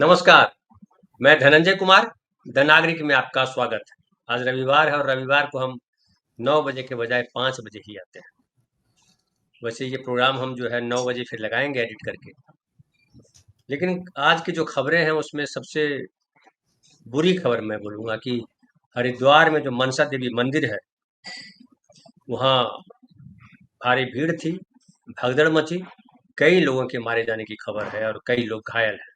नमस्कार, मैं धनंजय कुमार, द नागरिक में आपका स्वागत है। आज रविवार है और रविवार को हम 9 बजे के बजाय 5 बजे ही आते हैं। वैसे ये प्रोग्राम हम जो है 9 बजे फिर लगाएंगे एडिट करके। लेकिन आज की जो खबरें हैं उसमें सबसे बुरी खबर मैं बोलूँगा कि हरिद्वार में जो मनसा देवी मंदिर है, वहाँ भारी भीड़ थी, भगदड़ मची, कई लोगों के मारे जाने की खबर है और कई लोग घायल हैं।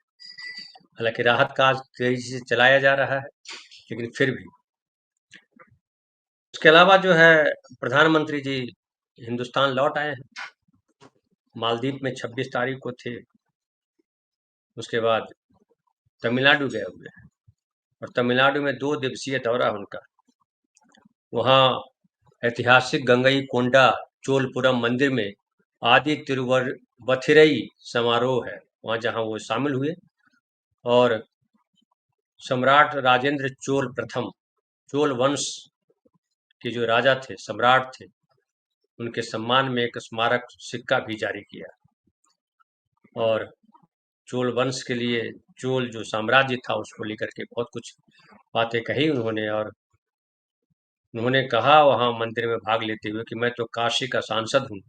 हालांकि राहत कार्य तेजी से चलाया जा रहा है, लेकिन फिर भी उसके अलावा जो है प्रधानमंत्री जी हिंदुस्तान लौट आए हैं। मालदीव में 26 तारीख को थे। उसके बाद तमिलनाडु गए हुए हैं और तमिलनाडु में 2 दिवसीय दौरा है उनका। वहाँ ऐतिहासिक गंगई कोंडा चोलपुरम मंदिर में आदि तिरुवथिरई समारोह है, वहाँ जहाँ वो शामिल हुए और सम्राट राजेंद्र चोल प्रथम, चोल वंश के जो राजा थे, सम्राट थे, उनके सम्मान में एक स्मारक सिक्का भी जारी किया। और चोल वंश के लिए, चोल जो साम्राज्य था उसको लेकर के बहुत कुछ बातें कही उन्होंने। और उन्होंने कहा वहां मंदिर में भाग लेते हुए कि मैं तो काशी का सांसद हूँ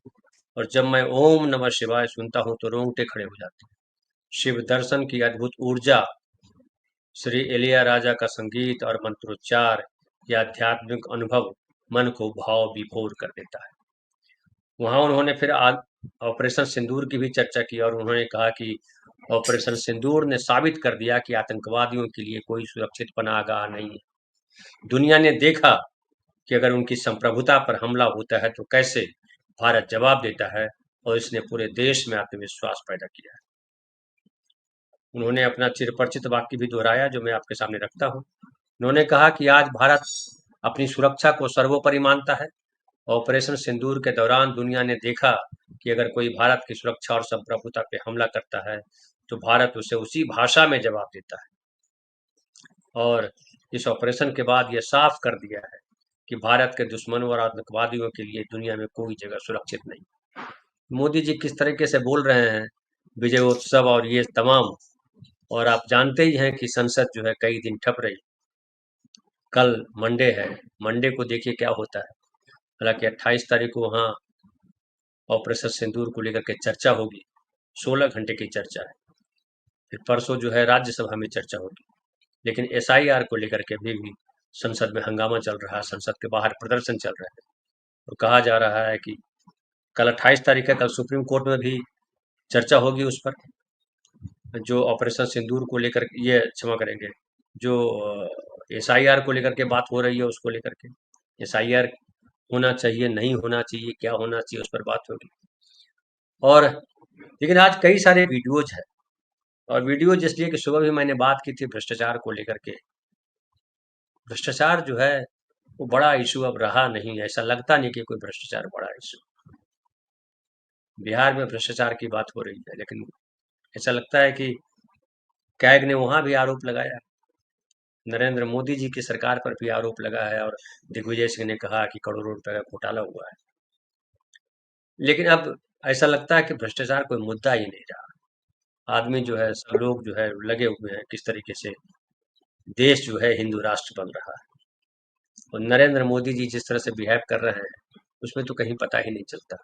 और जब मैं ओम नमः शिवाय सुनता हूँ तो रोंगटे खड़े हो जाते हैं। शिव दर्शन की अद्भुत ऊर्जा, श्री एलिया राजा का संगीत और मंत्रोच्चार, या आध्यात्मिक अनुभव मन को भाव विभोर कर देता है। वहां उन्होंने फिर ऑपरेशन सिंदूर की भी चर्चा की और उन्होंने कहा कि ऑपरेशन सिंदूर ने साबित कर दिया कि आतंकवादियों के लिए कोई सुरक्षित पनाहगाह नहीं है। दुनिया ने देखा कि अगर उनकी संप्रभुता पर हमला होता है तो कैसे भारत जवाब देता है, और इसने पूरे देश में आत्मविश्वास पैदा किया है। उन्होंने अपना चिरपरिचित वाक्य भी दोहराया जो मैं आपके सामने रखता हूँ। उन्होंने कहा कि आज भारत अपनी सुरक्षा को सर्वोपरि मानता है। ऑपरेशन सिंदूर के दौरान दुनिया ने देखा कि अगर कोई भारत की सुरक्षा और संप्रभुता पे हमला करता है तो भारत उसे उसी भाषा में जवाब देता है। और इस ऑपरेशन के बाद यह साफ कर दिया है कि भारत के दुश्मनों और आतंकवादियों के लिए दुनिया में कोई जगह सुरक्षित नहीं। मोदी जी किस तरीके से बोल रहे हैं, विजयोत्सव और ये तमाम। और आप जानते ही हैं कि संसद जो है कई दिन ठप रही। कल मंडे है, मंडे को देखिए क्या होता है। हालांकि 28 तारीख को वहाँ ऑपरेशन सिंदूर को लेकर के चर्चा होगी, 16 घंटे की चर्चा है। फिर परसों जो है राज्यसभा में चर्चा होगी। लेकिन एसआईआर को लेकर के भी संसद में हंगामा चल रहा है, संसद के बाहर प्रदर्शन चल रहे हैं और कहा जा रहा है कि कल 28 तारीख है, कल सुप्रीम कोर्ट में भी चर्चा होगी उस पर, जो ऑपरेशन सिंदूर को लेकर ये क्षमा करेंगे, जो एसआईआर को लेकर के बात हो रही है उसको लेकर के। एसआईआर होना चाहिए, नहीं होना चाहिए, क्या होना चाहिए, उस पर बात होगी। और लेकिन आज कई सारे वीडियोज है, और वीडियो इसलिए कि सुबह भी मैंने बात की थी भ्रष्टाचार को लेकर के। भ्रष्टाचार जो है वो बड़ा इशू अब रहा नहीं, ऐसा लगता नहीं कि कोई भ्रष्टाचार बड़ा इशू। बिहार में भ्रष्टाचार की बात हो रही है, लेकिन ऐसा लगता है कि कैग ने वहां भी आरोप लगाया, नरेंद्र मोदी जी की सरकार पर भी आरोप लगा है, और दिग्विजय सिंह ने कहा कि करोड़ों रुपए का घोटाला हुआ है। लेकिन अब ऐसा लगता है कि भ्रष्टाचार कोई मुद्दा ही नहीं रहा। आदमी जो है, सब लोग जो है लगे हुए हैं किस तरीके से देश जो है हिंदू राष्ट्र बन रहा है, और नरेंद्र मोदी जी जिस तरह से बिहेव कर रहे हैं उसमें तो कहीं पता ही नहीं चलता।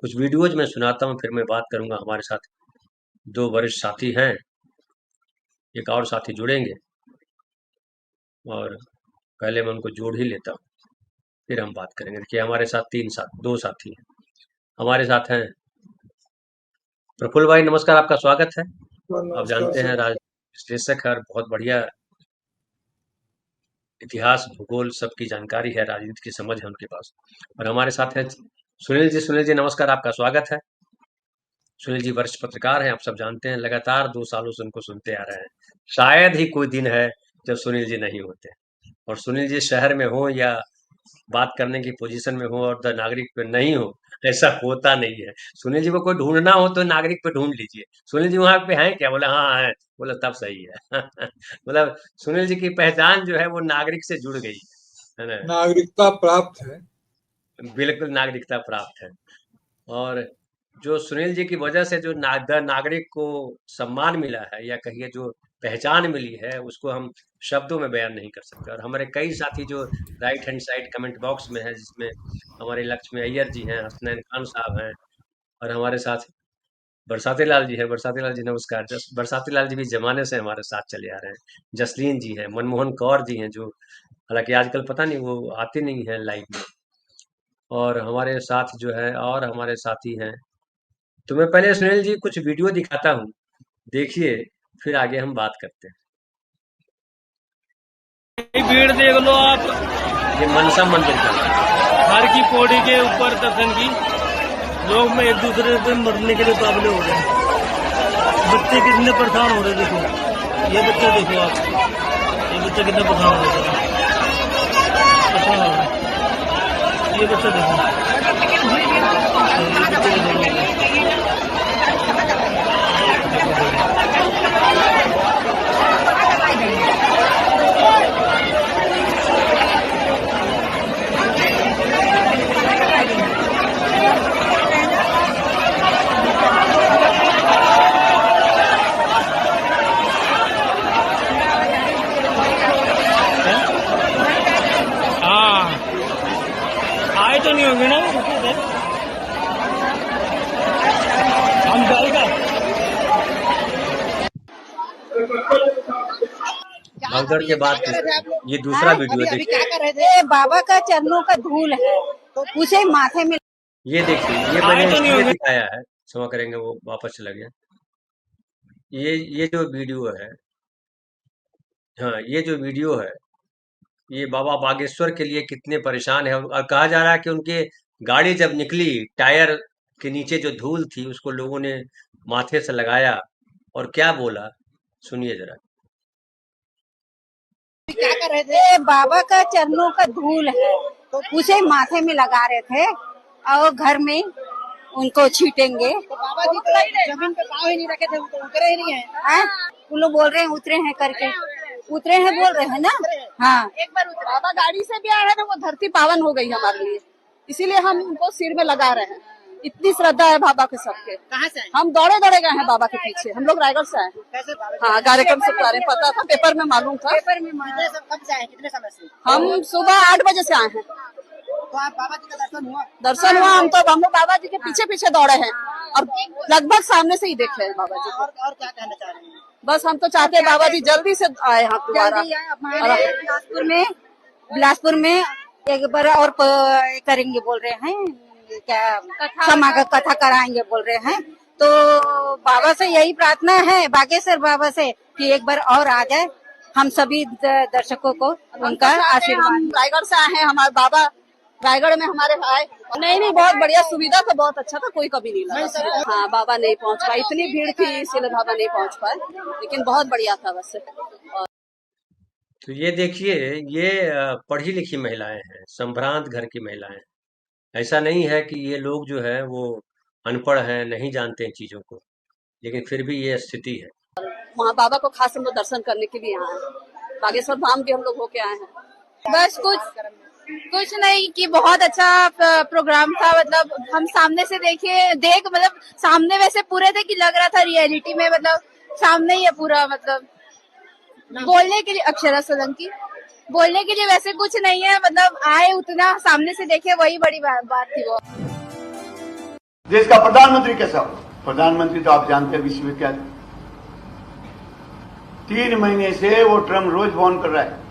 कुछ वीडियोज मैं सुनाता हूँ, फिर मैं बात करूंगा। हमारे साथ 2 वरिष्ठ साथी हैं, एक और साथी जुड़ेंगे, और पहले मैं उनको जोड़ ही लेता हूँ, फिर हम बात करेंगे। देखिए हमारे साथ 2 साथी हैं। हमारे साथ हैं प्रफुल्ल भाई, नमस्कार, आपका स्वागत है। हाँ, आप नमस्कार जानते हैं सर। विश्लेषक है और बहुत बढ़िया इतिहास भूगोल सबकी जानकारी है, राजनीति की समझ है उनके पास। और हमारे साथ है सुनील जी। सुनील जी नमस्कार, आपका स्वागत है। सुनील जी वरिष्ठ पत्रकार हैं, आप सब जानते हैं, लगातार 2 सालों से उनको सुनते आ रहे हैं। शायद ही कोई दिन है जब सुनील जी नहीं होते। और सुनील जी शहर में हो या बात करने की पोजीशन में हो और द नागरिक पे नहीं हो, ऐसा होता नहीं है। सुनील जी को कोई ढूंढना हो तो नागरिक पे ढूंढ लीजिए, सुनील जी वहां पे हैं क्या, बोले हाँ है, बोले तब सही है। मतलब सुनील जी की पहचान जो है वो नागरिक से जुड़ गई है ना। नागरिकता प्राप्त है। बिल्कुल नागरिकता प्राप्त है। और जो सुनील जी की वजह से जो नागरिक को सम्मान मिला है, या कहिए जो पहचान मिली है, उसको हम शब्दों में बयान नहीं कर सकते। और हमारे कई साथी जो right hand side comment box में है, जिसमें हमारे लक्ष्मी अय्यर जी हैं, हसनैन खान साहब हैं, और हमारे साथ बरसाती लाल जी हैं। बरसाती लाल जी नमस्कार। बरसाती लाल जी भी जमाने से हमारे साथ चले आ रहे हैं। जसलीन जी हैं, मनमोहन कौर जी हैं, जो हालांकि आजकल पता नहीं वो आते नहीं है लाइव में। और हमारे साथ जो है और हमारे साथी हैं। तो मैं पहले सुनील जी कुछ वीडियो दिखाता हूँ, देखिए, फिर आगे हम बात करते ये भीड़ देख लो आप, हैं। ये मनसा मंदिर का है। हर की पौड़ी के ऊपर दर्शन की लोग में एक दूसरे पे मरने के लिए काबिल हो रहे हैं। बच्चे कितने परेशान हो रहे हैं, देखो ये बच्चे देखो आप, ये बच्चे कितने परेशान हो रहे हैं, परेशान हो रहे हैं। ये बच्चे देखो, ये बच्चे देखो। हाँ, आए तो नहीं होंगे ना, हम जाएगा। भगदड़ के बाद ये दूसरा वीडियो अभी देखिए। क्या कर रहे थे? बाबा का चरणों का धूल है, तो उसे माथे में। ये देखिए, ये आए मैंने तो नहीं इसलिए होंगे। दिखाया है, क्षमा करेंगे वो वापस चला गया। ये जो वीडियो है, हाँ, ये जो वीडियो है, ये बाबा बागेश्वर के लिए कितने परेशान है। और कहा जा रहा है कि उनके गाड़ी जब निकली, टायर के नीचे जो धूल थी उसको लोगों ने माथे से लगाया, और क्या बोला, सुनिए जरा। क्या कर रहे थे? बाबा का चरणों का धूल है, तो उसे माथे में लगा रहे थे और घर में उनको छीटेंगे। तो बाबा जी तो जमीन पे पाँव ही नहीं रखे थे, वो तो उतरे ही नहीं है। वो लोग बोल रहे हैं उतरे हैं करके, उतरे हैं बोल रहे हैं ना। हाँ, एक बार बाबा गाड़ी से भी आए हैं, तो वो धरती पावन हो गई हमारे लिए, इसीलिए हम उनको सिर में लगा रहे हैं। इतनी श्रद्धा है बाबा के सबके। कहाँ से? हम दौड़े दौड़े गए हैं बाबा के पीछे, हम लोग रायगढ़ से आए हैं। हाँ, कार्यक्रम से बारे में पता था, पेपर में मालूम था। पेपर में कब से आए? कितने समय से? हम सुबह 8 बजे से आए हैं। तो आप बाबा जी का दर्शन हुआ? दर्शन हुआ। हम लोग बाबा जी के पीछे पीछे दौड़े हैं और लगभग सामने से ही देखे हैं बाबा जी को। और क्या कहना चाह रहे हैं? बस हम तो चाहते हैं बाबा जी जल्दी से आए यहाँ दोबारा। बिलासपुर में एक बार और करेंगे बोल रहे हैं, क्या समागम कथा कराएंगे बोल रहे हैं। तो बाबा से यही प्रार्थना है, बागेश्वर बाबा से, कि एक बार और आ जाए, हम सभी दर्शकों को उनका आशीर्वाद। रायगढ़ से आए हैं, हमारे बाबा रायगढ़ में हमारे आए। नहीं, बहुत बढ़िया सुविधा था, बहुत अच्छा था, कोई कभी नहीं लगा। हाँ, बाबा नहीं पहुंच पाए, इतनी भीड़ थी इसलिए बाबा नहीं पहुंच पाए, लेकिन बहुत बढ़िया था बस। तो ये देखिए, ये पढ़ी लिखी महिलाएं हैं, संभ्रांत घर की महिलाएं हैं। ऐसा नहीं है कि ये लोग जो है वो अनपढ़ हैं, नहीं जानते हैं चीजों को, लेकिन फिर भी ये स्थिति है। वहाँ बाबा को खास हम लोग दर्शन करने के लिए आए हैं। बागेश्वर धाम भी हम लोग होके आए हैं। बस कुछ नहीं, कि बहुत अच्छा प्रोग्राम था। मतलब हम सामने से मतलब सामने वैसे पूरे थे कि लग रहा था रियलिटी में, मतलब सामने ही है पूरा। मतलब बोलने के लिए अक्षरा सोलंकी, बोलने के लिए वैसे कुछ नहीं है, मतलब आए उतना सामने से देखे, वही बड़ी बात थी वो। देश का प्रधानमंत्री कैसा हो? प्रधानमंत्री तो आप जानते हैं विश्वविख्यात। 3 महीने से वो ट्रम्प रोज फोन कर रहा है,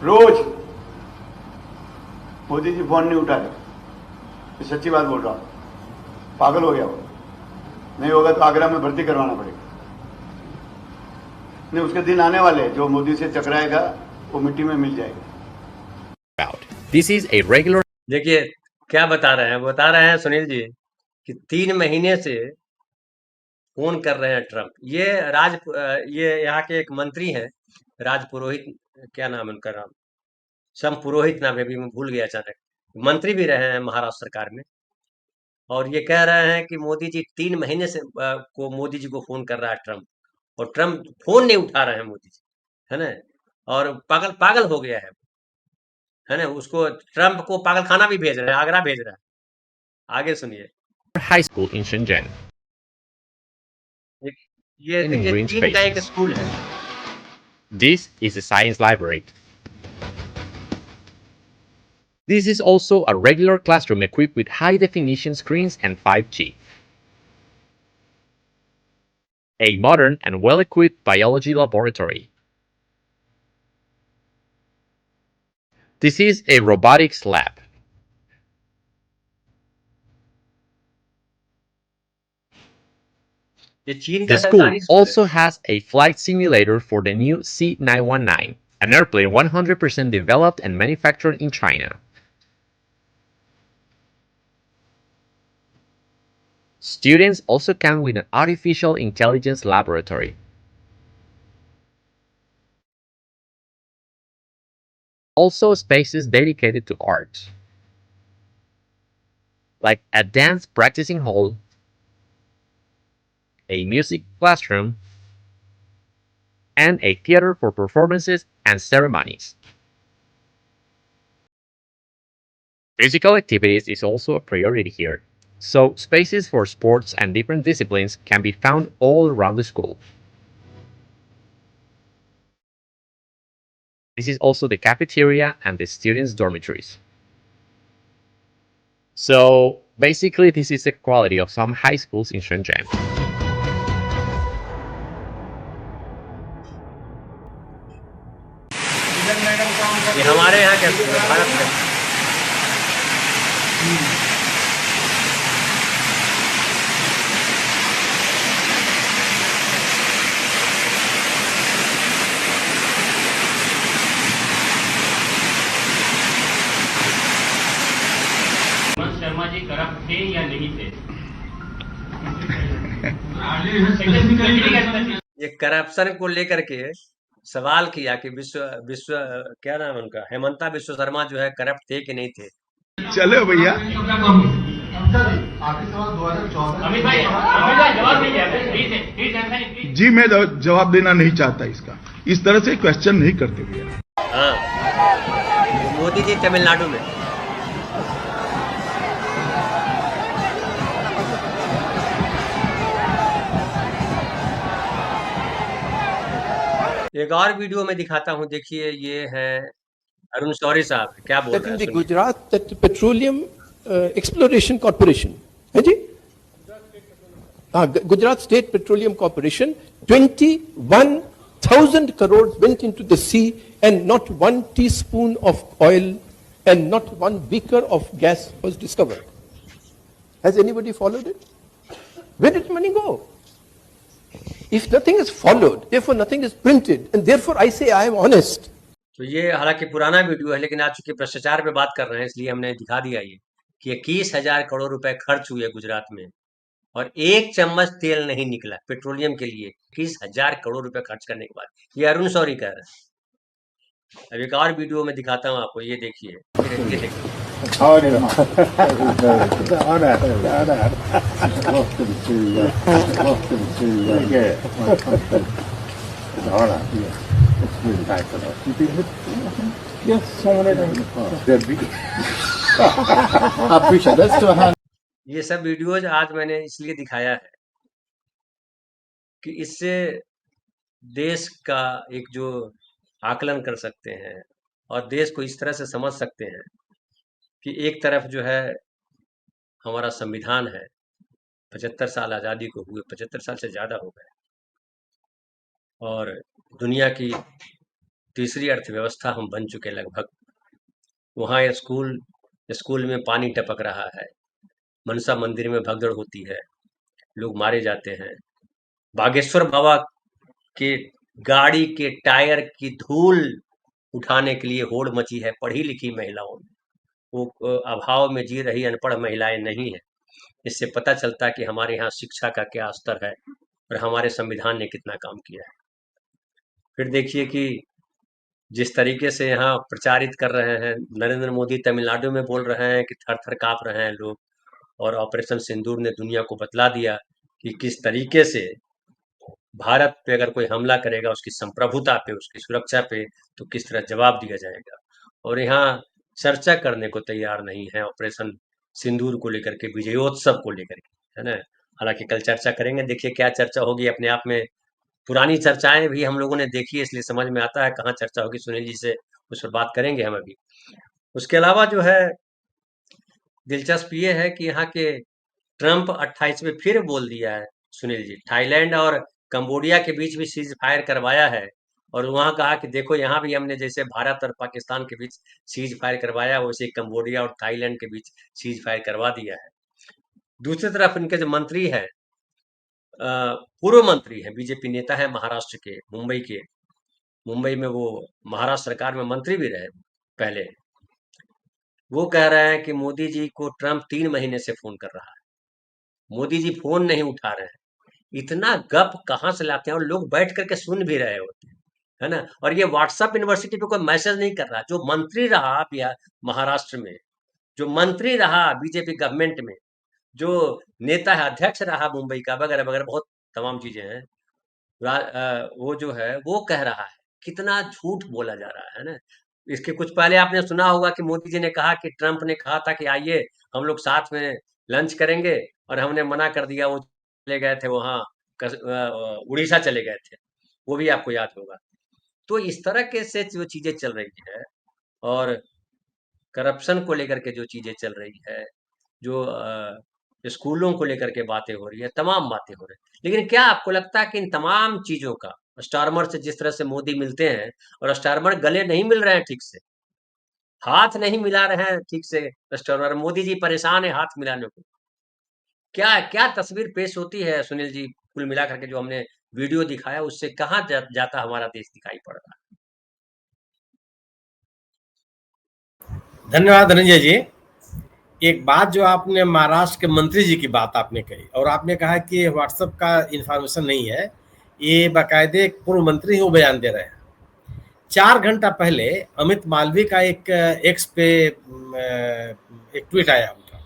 रोज। मोदी जी फोन नहीं उठा रहे, ये सच्ची बात बोल रहा हूं। पागल हो गया वो। नहीं होगा तो आगरा में भर्ती करवाना पड़ेगा। नहीं, उसके दिन आने वाले, जो मोदी से टकराएगा वो मिट्टी में मिल जाएगा। This is a regular. देखिए क्या बता रहे हैं, बता रहे हैं सुनील जी कि 3 महीने से फोन कर रहे हैं ट्रम्प। ये यहाँ के एक मंत्री हैं, राज पुरोहित, क्या नाम है उनका? नाम सम पुरोहित नाम है, अभी मैं भूल गया अचानक। मंत्री भी रहे हैं महाराष्ट्र सरकार में। और ये कह रहे हैं कि मोदी जी 3 महीने से मोदी जी को फोन कर रहा है ट्रम्प, और ट्रम्प फोन नहीं उठा रहे हैं मोदी जी, है ना। और पागल पागल हो गया है ना। उसको ट्रम्प को पागल खाना भी भेज रहे हैं, आगरा भेज रहा है। आगे सुनिए। High School in Shenzhen. ये In देखिए green 3 का एक spaces. स्कूल है। This is a science library. This is also a regular classroom equipped with high-definition screens and 5G. A modern and well-equipped biology laboratory. This is a robotics lab. ये चीन का The school सरकारी school है। also has a flight simulator for the new C919, an airplane 100% developed and manufactured in China. Students also come with an artificial intelligence laboratory. Also spaces dedicated to art, like a dance practicing hall, a music classroom, and a theater for performances and ceremonies. Physical activities is also a priority here, so spaces for sports and different disciplines can be found all around the school. This is also the cafeteria and the students' dormitories. So basically, this is the quality of some high schools in Shenzhen. ये हमारे यहाँ का school है, भारत का। Hemant Sharma ji corrupt थे या नहीं थे? ये करप्शन को लेकर के सवाल किया कि विश्व विश्व क्या नाम है उनका, हेमंता विश्व शर्मा जो है करप्ट थे कि नहीं थे। चलो भैया। अमित भाई जवाब दीजिए। जी मैं जवाब देना नहीं चाहता इसका, इस तरह से क्वेश्चन नहीं करते भैया। हाँ, मोदी जी तमिलनाडु में। एक और वीडियो में दिखाता हूँ, देखिए ये है अरुण शौरी साहब, क्या बोल रहे हैं सुनिए। गुजरात पेट्रोलियम एक्सप्लोरेशन कॉर्पोरेशन है जी, हाँ, Gujarat state petroleum corporation 21,000 crores went into the sea and not 1 teaspoon of oil and not 1 beaker of gas was discovered. Has anybody followed it? Where did money go? If nothing is followed, therefore nothing is printed, and therefore I say I am honest. तो ये हालांकि पुराना video है, लेकिन आज चूंकि भ्रष्टाचार पे बात कर रहे हैं इसलिए हमने दिखा दिया ये कि 21,000 करोड़ रुपए खर्च हुए गुजरात में और एक चम्मच तेल नहीं निकला पेट्रोलियम के लिए। 21,000 करोड़ रुपए खर्च करने के बाद, ये अरुण शौरी कह रहे हैं। अब एक और वीडियो में दिखाता हूँ आपको, ये देखिए, ये देखिए। ये सब वीडियोज आज मैंने इसलिए दिखाया है कि इससे देश का एक जो आकलन कर सकते हैं और देश को इस तरह से समझ सकते हैं कि एक तरफ जो है हमारा संविधान है, 75 साल आज़ादी को हुए, 75 साल से ज़्यादा हो गए, और दुनिया की तीसरी अर्थव्यवस्था हम बन चुके लगभग। वहाँ स्कूल में पानी टपक रहा है, मनसा मंदिर में भगदड़ होती है, लोग मारे जाते हैं। बागेश्वर बाबा के गाड़ी के टायर की धूल उठाने के लिए होड़ मची है पढ़ी लिखी महिलाओं में। वो अभाव में जी रही अनपढ़ महिलाएं नहीं है। इससे पता चलता है कि हमारे यहाँ शिक्षा का क्या स्तर है और हमारे संविधान ने कितना काम किया है। फिर देखिए कि जिस तरीके से यहाँ प्रचारित कर रहे हैं, नरेंद्र मोदी तमिलनाडु में बोल रहे हैं कि थर थर काँप रहे हैं लोग, और ऑपरेशन सिंदूर ने दुनिया को बतला दिया कि किस तरीके से भारत पे अगर कोई हमला करेगा, उसकी संप्रभुता पे, उसकी सुरक्षा पे, तो किस तरह जवाब दिया जाएगा। और यहाँ चर्चा करने को तैयार नहीं है ऑपरेशन सिंदूर को लेकर के, विजयोत्सव को लेकर के, है ना। हालांकि कल चर्चा करेंगे, देखिए क्या चर्चा होगी। अपने आप में पुरानी चर्चाएं भी हम लोगों ने देखी है, इसलिए समझ में आता है कहाँ चर्चा होगी। सुनील जी से उस पर बात करेंगे हम अभी। उसके अलावा जो है दिलचस्प ये है कि यहाँ के ट्रंप 28 में फिर बोल दिया है सुनील जी, थाईलैंड और कंबोडिया के बीच भी सीज फायर करवाया है। और वहां कहा कि देखो यहाँ भी हमने जैसे भारत और पाकिस्तान के बीच सीज फायर करवाया, वैसे कंबोडिया और थाईलैंड के बीच सीज फायर करवा दिया है। दूसरी तरफ इनके जो मंत्री हैं, पूर्व मंत्री हैं, बीजेपी नेता है महाराष्ट्र के, मुंबई में वो महाराष्ट्र सरकार में मंत्री भी रहे पहले। वो कह रहे हैं कि मोदी जी को ट्रंप 3 महीने से फोन कर रहा है, मोदी जी फोन नहीं उठा रहे हैं। इतना गप कहाँ से लाते हैं, और लोग बैठ करके सुन भी रहे होते हैं, है ना। और ये व्हाट्सएप यूनिवर्सिटी पे कोई मैसेज नहीं कर रहा। जो मंत्री रहा बिहार महाराष्ट्र में, जो मंत्री रहा बीजेपी गवर्नमेंट में, जो नेता है, अध्यक्ष रहा मुंबई का, वगैरह वगैरह बहुत तमाम चीजें हैं, वो जो है वो कह रहा है। कितना झूठ बोला जा रहा है ना। इसके कुछ पहले आपने सुना होगा कि मोदी जी ने कहा कि ट्रंप ने कहा था कि आइए हम लोग साथ में लंच करेंगे, और हमने मना कर दिया। वो चले गए थे वहाँ, उड़ीसा चले गए थे, वो भी आपको याद होगा। तो इस तरह के से जो चीजें चल रही है, और करप्शन को लेकर के जो चीजें चल रही है, जो स्कूलों को लेकर के बातें हो रही है, तमाम बातें हो रही है। लेकिन क्या आपको लगता है कि इन तमाम चीजों का स्टारमर से जिस तरह से मोदी मिलते हैं, और स्टारमर गले नहीं मिल रहे हैं ठीक से, हाथ नहीं मिला रहे हैं ठीक से स्टारमर, मोदी जी परेशान है हाथ मिलाने को। क्या क्या तस्वीर पेश होती है सुनील जी, कुल मिलाकर के जो हमने वीडियो दिखाया, उससे कहाँ जाता हमारा देश दिखाई पड़ रहा है? धन्यवाद धनंजय जी। एक बात जो आपने महाराष्ट्र के मंत्री जी की बात आपने कही, और आपने कहा कि व्हाट्सएप का इंफॉर्मेशन नहीं है, ये बाकायदे एक पूर्व मंत्री वो बयान दे रहे हैं। 4 घंटा पहले अमित मालवीय का एक एक्स पे एक ट्वीट आया उनका,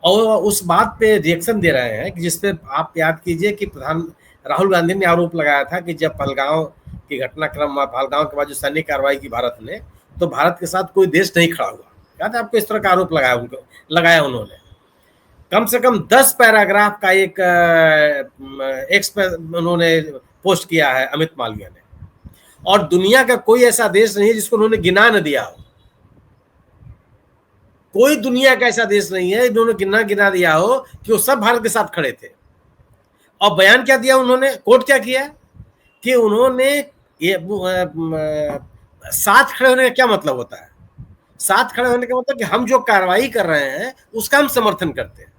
और उस बात पे रिएक्शन दे रहे हैं कि जिसपे आप याद कीजिए कि राहुल गांधी ने आरोप लगाया था कि जब पहलगांव की घटनाक्रम, पहलगांव के बाद जो सैन्य कार्रवाई की भारत ने, तो भारत के साथ कोई देश नहीं खड़ा हुआ। याद है आपको? इस तरह का आरोप लगाया उन्होंने। कम से कम 10 पैराग्राफ का एक एक्स पे उन्होंने पोस्ट किया है अमित मालवीय ने, और दुनिया का कोई ऐसा देश नहीं है जिसको उन्होंने गिना न दिया हो। कोई दुनिया का ऐसा देश नहीं है इन्होंने गिना दिया हो कि वो सब भारत के साथ खड़े थे। और बयान क्या दिया उन्होंने, कोट क्या किया कि उन्होंने ये साथ खड़े होने का क्या मतलब होता है? साथ खड़े होने का मतलब कि हम जो कार्रवाई कर रहे हैं उसका हम समर्थन करते हैं।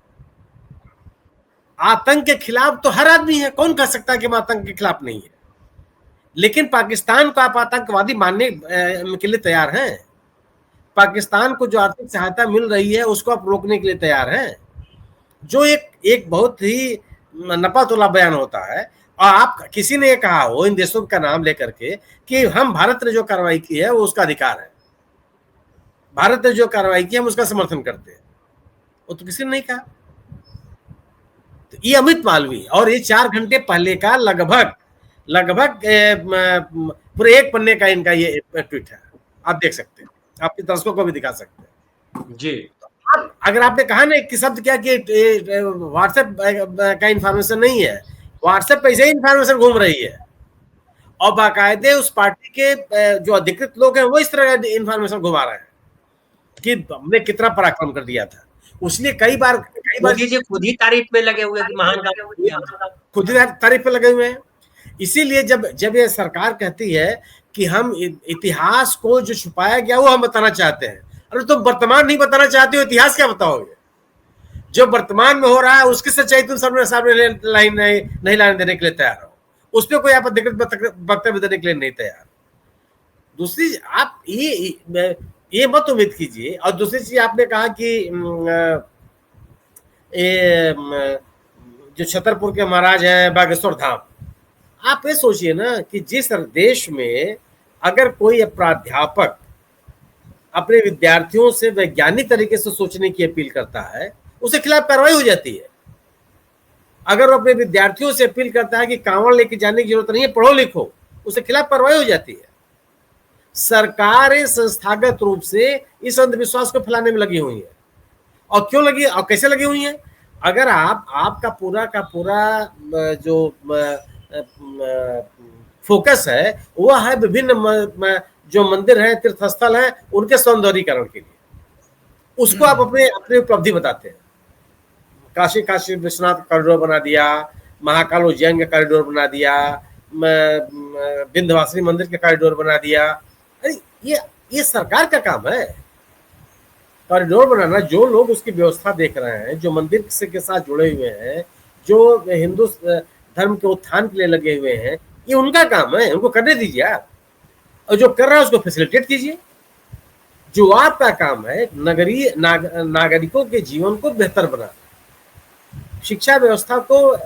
आतंक के खिलाफ तो हर आदमी है, कौन कह सकता है कि हम आतंक के खिलाफ नहीं है? लेकिन पाकिस्तान को आप आतंकवादी मानने के लिए तैयार हैं? पाकिस्तान को जो आर्थिक सहायता मिल रही है उसको आप रोकने के लिए तैयार हैं? जो एक बहुत ही नपातुला बयान होता है। और आप किसी ने कहा हो इन देशों का नाम लेकर के कि हम भारत ने जो कार्रवाई की है वो उसका अधिकार है, भारत ने जो कार्रवाई की हम उसका समर्थन करते हैं, वो तो किसी ने नहीं कहा। तो ये अमित मालवीय, और ये 4 घंटे पहले का लगभग पूरे 1 पन्ने का इनका ये ट्वीट है। आप देख सकते हैं, आपके दर्शकों को भी दिखा सकते हैं जी। अगर आपने कहा ना कि शब्द क्या कि व्हाट्सएप का इंफॉर्मेशन नहीं है, व्हाट्सएप पे ऐसे ही इंफॉर्मेशन घूम रही है, और बाकायदे उस पार्टी के जो अधिकृत लोग हैं वो इस तरह का इंफॉर्मेशन घुमा रहे हैं कि हमने कितना पराक्रम कर दिया था। उसलिए कई बार जी खुद ही तारीफ में लगे हुए कि महान खुद ही तारीफ पे लगे हुए हैं। इसीलिए जब ये सरकार कहती है कि हम इतिहास को जो छुपाया गया वो हम बताना चाहते हैं, अरे तुम वर्तमान नहीं बताना चाहते हो, इतिहास क्या बताओगे? जो वर्तमान में हो रहा है उसकी सच्चाई तुम सामने लाइन नहीं लाने देने के लिए तैयार हो, उस पर कोई आप अधिकृत वक्तव्य देने के लिए नहीं तैयार। दूसरी आप ये मत उम्मीद कीजिए। और दूसरी चीज आपने कहा कि जो छतरपुर के महाराज हैं बागेश्वर धाम, आप ये सोचिए ना कि जिस देश में अगर कोई प्राध्यापक अपने विद्यार्थियों से वैज्ञानिक तरीके से सोचने की अपील करता है, उसके खिलाफ कार्रवाई हो जाती है। अगर वो अपने विद्यार्थियों से अपील करता है कि कांवड़ लेके जाने की जरूरत नहीं है, पढ़ो लिखो, उसके खिलाफ कार्रवाई हो जाती है। सरकारें संस्थागत रूप से इस अंधविश्वास को फैलाने में लगी हुई है। और क्यों लगी और कैसे लगी हुई हैं? अगर आपका पूरा का पूरा जो फोकस है वो है विभिन्न जो मंदिर हैं, तीर्थ स्थल हैं, उनके सौंदर्यीकरण के लिए, उसको आप अपने अपनी उपलब्धि बताते हैं। काशी विश्वनाथ कॉरिडोर बना दिया, महाकाल उज्जैन का कॉरिडोर बना दिया, विंध्यवासिनी मंदिर का कॉरिडोर बना दिया। अरे ये सरकार का काम है कॉरिडोर बनाना। जो लोग उसकी व्यवस्था देख रहे हैं, जो मंदिर से के साथ जुड़े हुए हैं, जो हिंदू धर्म के उत्थान के लिए लगे हुए हैं, ये उनका काम है, उनको करने दीजिए आप। और जो कर रहा है उसको फैसिलिटेट कीजिए। जो आपका काम है नगरीय नागरिकों के जीवन को बेहतर बनाना, शिक्षा व्यवस्था को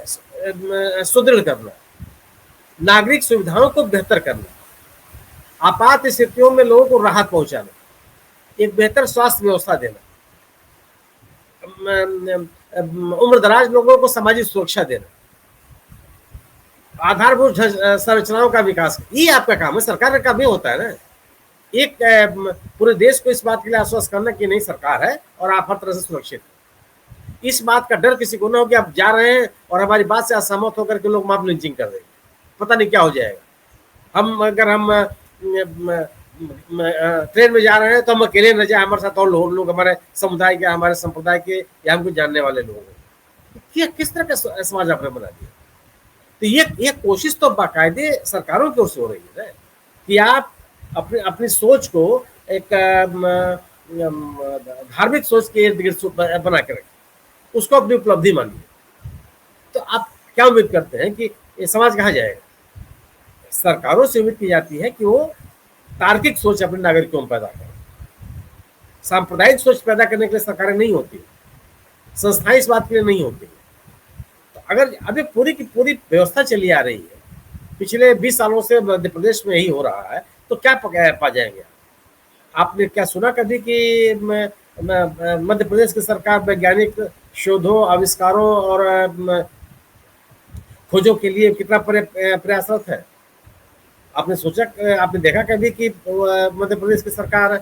सुदृढ़ करना, नागरिक सुविधाओं को बेहतर करना, आपात स्थितियों में लोगों को राहत पहुंचाना, एक बेहतर स्वास्थ्य व्यवस्था देना, उम्रदराज लोगों को सामाजिक सुरक्षा देना, आधारभूत संरचनाओं का विकास, ये आपका काम है। सरकार का काम ये होता है ना, एक पूरे देश को इस बात के लिए आश्वस्त करना कि नहीं सरकार है और आप हर तरह से सुरक्षित हैं। इस बात का डर किसी को ना हो कि आप जा रहे हैं और हमारी बात से असहमत होकर के लोग माफ लिंचिंग कर देंगे, पता नहीं क्या हो जाएगा। अगर हम ट्रेन में जा रहे हैं तो हम अकेले न जाए, हमारे साथ और लोग हमारे समुदाय के, हमारे संप्रदाय के या हमको जानने वाले लोग हैं। किस तरह का समाज आपने बना दिया? तो ये कोशिश तो बाकायदे सरकारों की ओर से हो रही है कि आप अपनी सोच को एक धार्मिक सोच के इर्द गिर्द बना के रखें, उसको अपनी उपलब्धि मानिए। तो आप क्या उम्मीद करते हैं कि ये समाज कहाँ जाएगा? सरकारों से उम्मीद की जाती है कि वो तार्किक सोच अपने नागरिकों में पैदा करें। सांप्रदायिक सोच पैदा करने के लिए सरकारें नहीं होती, संस्थाएं इस बात के लिए नहीं होती। तो अगर अभी पूरी की पूरी व्यवस्था चली आ रही है, पिछले 20 सालों से मध्य प्रदेश में ही हो रहा है, तो क्या पा जाएंगे? आपने क्या सुना कभी कि मध्य प्रदेश की सरकार वैज्ञानिक शोधों, आविष्कारों और खोजों के लिए कितना प्रयासरत है? आपने सोचा, आपने देखा कभी कि मध्य प्रदेश की सरकार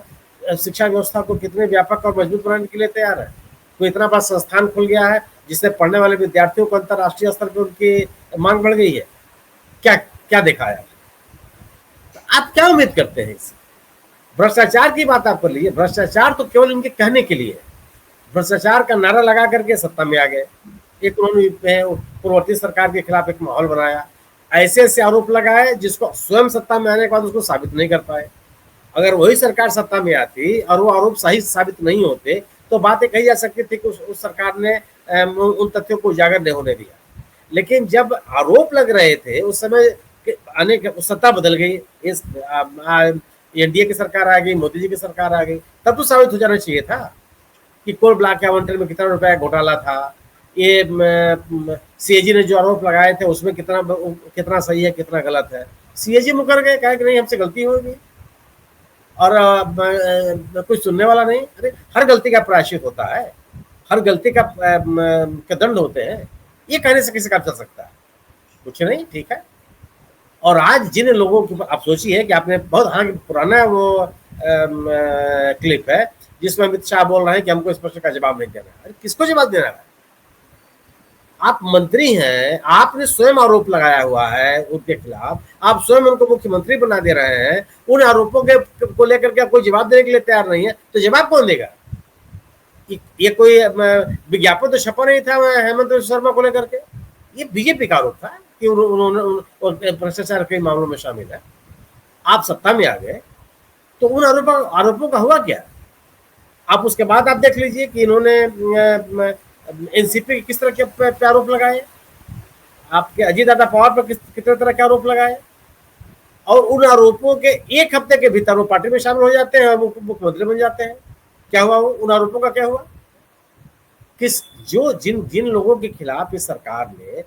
शिक्षा व्यवस्था को कितने व्यापक और मजबूत बनाने के लिए तैयार है? कोई इतना बड़ा संस्थान खुल गया है जिससे पढ़ने वाले विद्यार्थियों को अंतर्राष्ट्रीय स्तर पर उनकी मांग बढ़ गई है। क्या देखा है? तो आप क्या उम्मीद करते हैं इससे? भ्रष्टाचार की बात आप कर लीजिए। भ्रष्टाचार तो केवल इनके कहने के लिए है। भ्रष्टाचार का नारा लगा करके सत्ता में आ गए। एक उन्होंने पूर्ववर्ती सरकार के खिलाफ एक माहौल बनाया, ऐसे आरोप लगाए जिसको स्वयं सत्ता में आने के बाद उसको साबित नहीं कर पाए। अगर वही सरकार सत्ता में आती और वो आरोप सही साबित नहीं होते तो बातें कही जा सकती थी कि उस सरकार ने उन तथ्यों को उजागर नहीं होने दिया। लेकिन जब आरोप लग रहे थे उस समय अनेक सत्ता बदल गई, इस एनडीए की सरकार आ गई, मोदी जी की सरकार आ गई, तब तो साबित हो जाना चाहिए था कि कोल ब्लॉक आवंटन में कितना रुपया घोटाला था। ये सीएजी ने जो आरोप लगाए थे उसमें कितना सही है, कितना गलत है। सीएजी मुकर गए, कहा कि नहीं हमसे गलती होगी और कुछ सुनने वाला नहीं। अरे हर गलती का प्रायश्चित होता है, हर गलती का दंड होते हैं। ये कहने से किसी का चल सकता है? कुछ नहीं, ठीक है। और आज जिन लोगों के आप सोचिए कि आपने बहुत पुराना वो क्लिप है जिसमें अमित शाह बोल रहे हैं कि हमको इस प्रश्न का जवाब नहीं देना है। अरे किसको जवाब देना है? आप मंत्री हैं, आपने स्वयं आरोप लगाया हुआ है उनके खिलाफ, आप स्वयं उनको मुख्यमंत्री बना दे रहे हैं। उन आरोपों को लेकर के कोई जवाब देने के लिए तैयार नहीं है, तो जवाब कौन देगा? ये कोई विज्ञापन तो छपा नहीं था हेमंत शर्मा को लेकर के। ये बीजेपी का आरोप था कि उन्होंने भ्रष्टाचार के मामलों में शामिल है। आप सत्ता में आ गए तो उन आरोपों का हुआ क्या? आप उसके बाद आप देख लीजिए कि इन्होंने एनसीपी के किस तरह के आरोप लगाए, आपके अजीत दादा पवार पर कितने तरह के आरोप लगाए, और उन आरोपों के एक हफ्ते के भीतर वो पार्टी में शामिल हो जाते हैं और मुख्यमंत्री बन जाते हैं। क्या हुआ? उन आरोपों का क्या हुआ? जिन लोगों के खिलाफ इस सरकार ने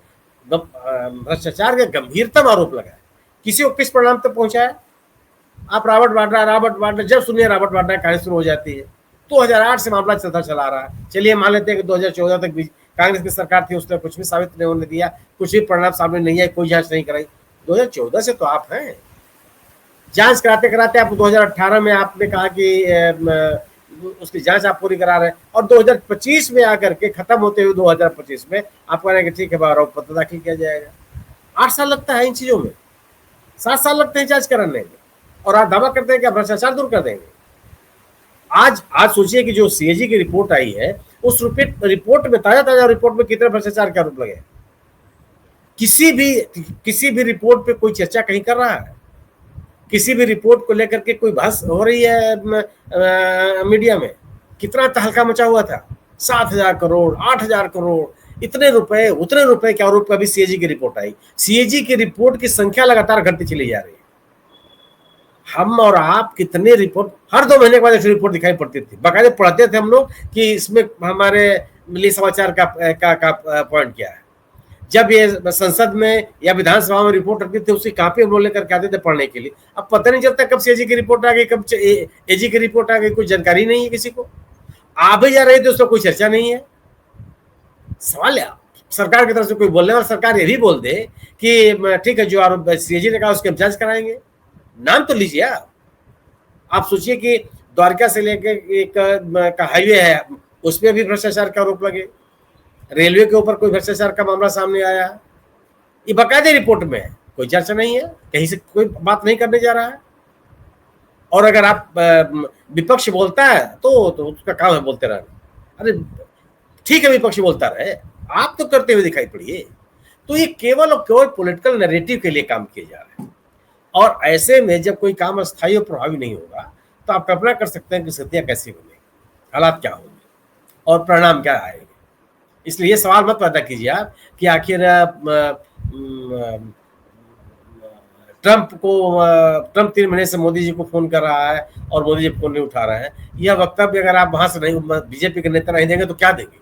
भ्रष्टाचार के गंभीरतम आरोप लगाए, किसी को किस परिणाम तक पहुंचाया? आप रॉबर्ट वाड्रा जब सुनिए रॉबर्ट वाड्रा की कहानी शुरू हो जाती है। 2008 से मामला चला रहा है। चलिए मान लेते हैं कि 2014 तक कांग्रेस की सरकार थी, उसने कुछ भी साबित नहीं होने दिया, कुछ भी परिणाम सामने नहीं आए, कोई जांच नहीं कराई। 2014 से तो आप हैं, जांच कराते कराते आप 2018 में आपने कहा कि उसकी जांच आप पूरी करा रहे हैं, और 2025 में आकर के खत्म होते हुए 2025 में आप कह रहे हैं कि ठीक है आरोप पत्र दाखिल किया जाएगा। 8 साल लगता है इन चीजों में, 7 साल लगते हैं जांच कराने में, और आप दावा करते हैं कि आप भ्रष्टाचार दूर कर देंगे। आज सोचिए कि जो सीएजी की रिपोर्ट आई है, उस रिपोर्ट में ताजा रिपोर्ट में कितने भ्रष्टाचार के आरोप लगे? किसी भी रिपोर्ट पे कोई चर्चा कहीं कर रहा है? किसी भी रिपोर्ट को लेकर के कोई बहस हो रही है मीडिया में? कितना तहलका मचा हुआ था, 7,000 करोड़, 8,000 करोड़, इतने रुपए उतने रुपए के आरोप का भी सीएजी की रिपोर्ट आई। सीएजी की रिपोर्ट की संख्या लगातार घटती चली जा रही है। हम और आप कितने रिपोर्ट, हर 2 महीने के बाद एक रिपोर्ट दिखाई पड़ती थी, बाकायदे पढ़ते थे हम लोग कि इसमें हमारे मिली समाचार का पॉइंट क्या है। जब ये संसद में या विधानसभा में रिपोर्ट रखती थी, उसकी कॉपी हम लोग लेकर के आते थे पढ़ने के लिए। अब पता नहीं चलता कब सीएजी की रिपोर्ट आ गई, कब एजी की रिपोर्ट आ गई, कोई जानकारी नहीं है किसी को। आ भी जा रही थी, उसका कोई चर्चा नहीं है। सवाल है सरकार की तरफ से कोई बोलने वाला, सरकार ये भी बोल दे कि ठीक है जो आरोप सीएजी ने कहा उसके हम जांच कराएंगे। नाम तो लीजिए आप सोचिए कि द्वारका से लेकर एक का हाईवे है, उसमें भी भ्रष्टाचार का आरोप लगे, रेलवे के ऊपर कोई भ्रष्टाचार का मामला सामने आया, ये बाकायदे रिपोर्ट में है, कोई चर्चा नहीं है, कहीं से कोई बात नहीं करने जा रहा है। और अगर आप विपक्ष बोलता है तो उसका काम है बोलते रहना। अरे ठीक है, विपक्ष बोलता रहे, आप तो करते हुए दिखाई पड़िए। तो ये केवल और केवल पॉलिटिकल नैरेटिव के लिए काम किए जा रहे हैं, और ऐसे में जब कोई काम अस्थायी और प्रभावी नहीं होगा तो आप कल्पना कर सकते हैं कि स्थितियां कैसी होंगी, हालात क्या होंगे और परिणाम क्या आएंगे। इसलिए ये सवाल मत पैदा कीजिए आप कि आखिर ट्रंप 3 महीने से मोदी जी को फोन कर रहा है और मोदी जी फोन नहीं उठा रहे हैं। यह वक्तव्य अगर आप वहां से नहीं, बीजेपी के नेता नहीं देंगे तो क्या देंगे?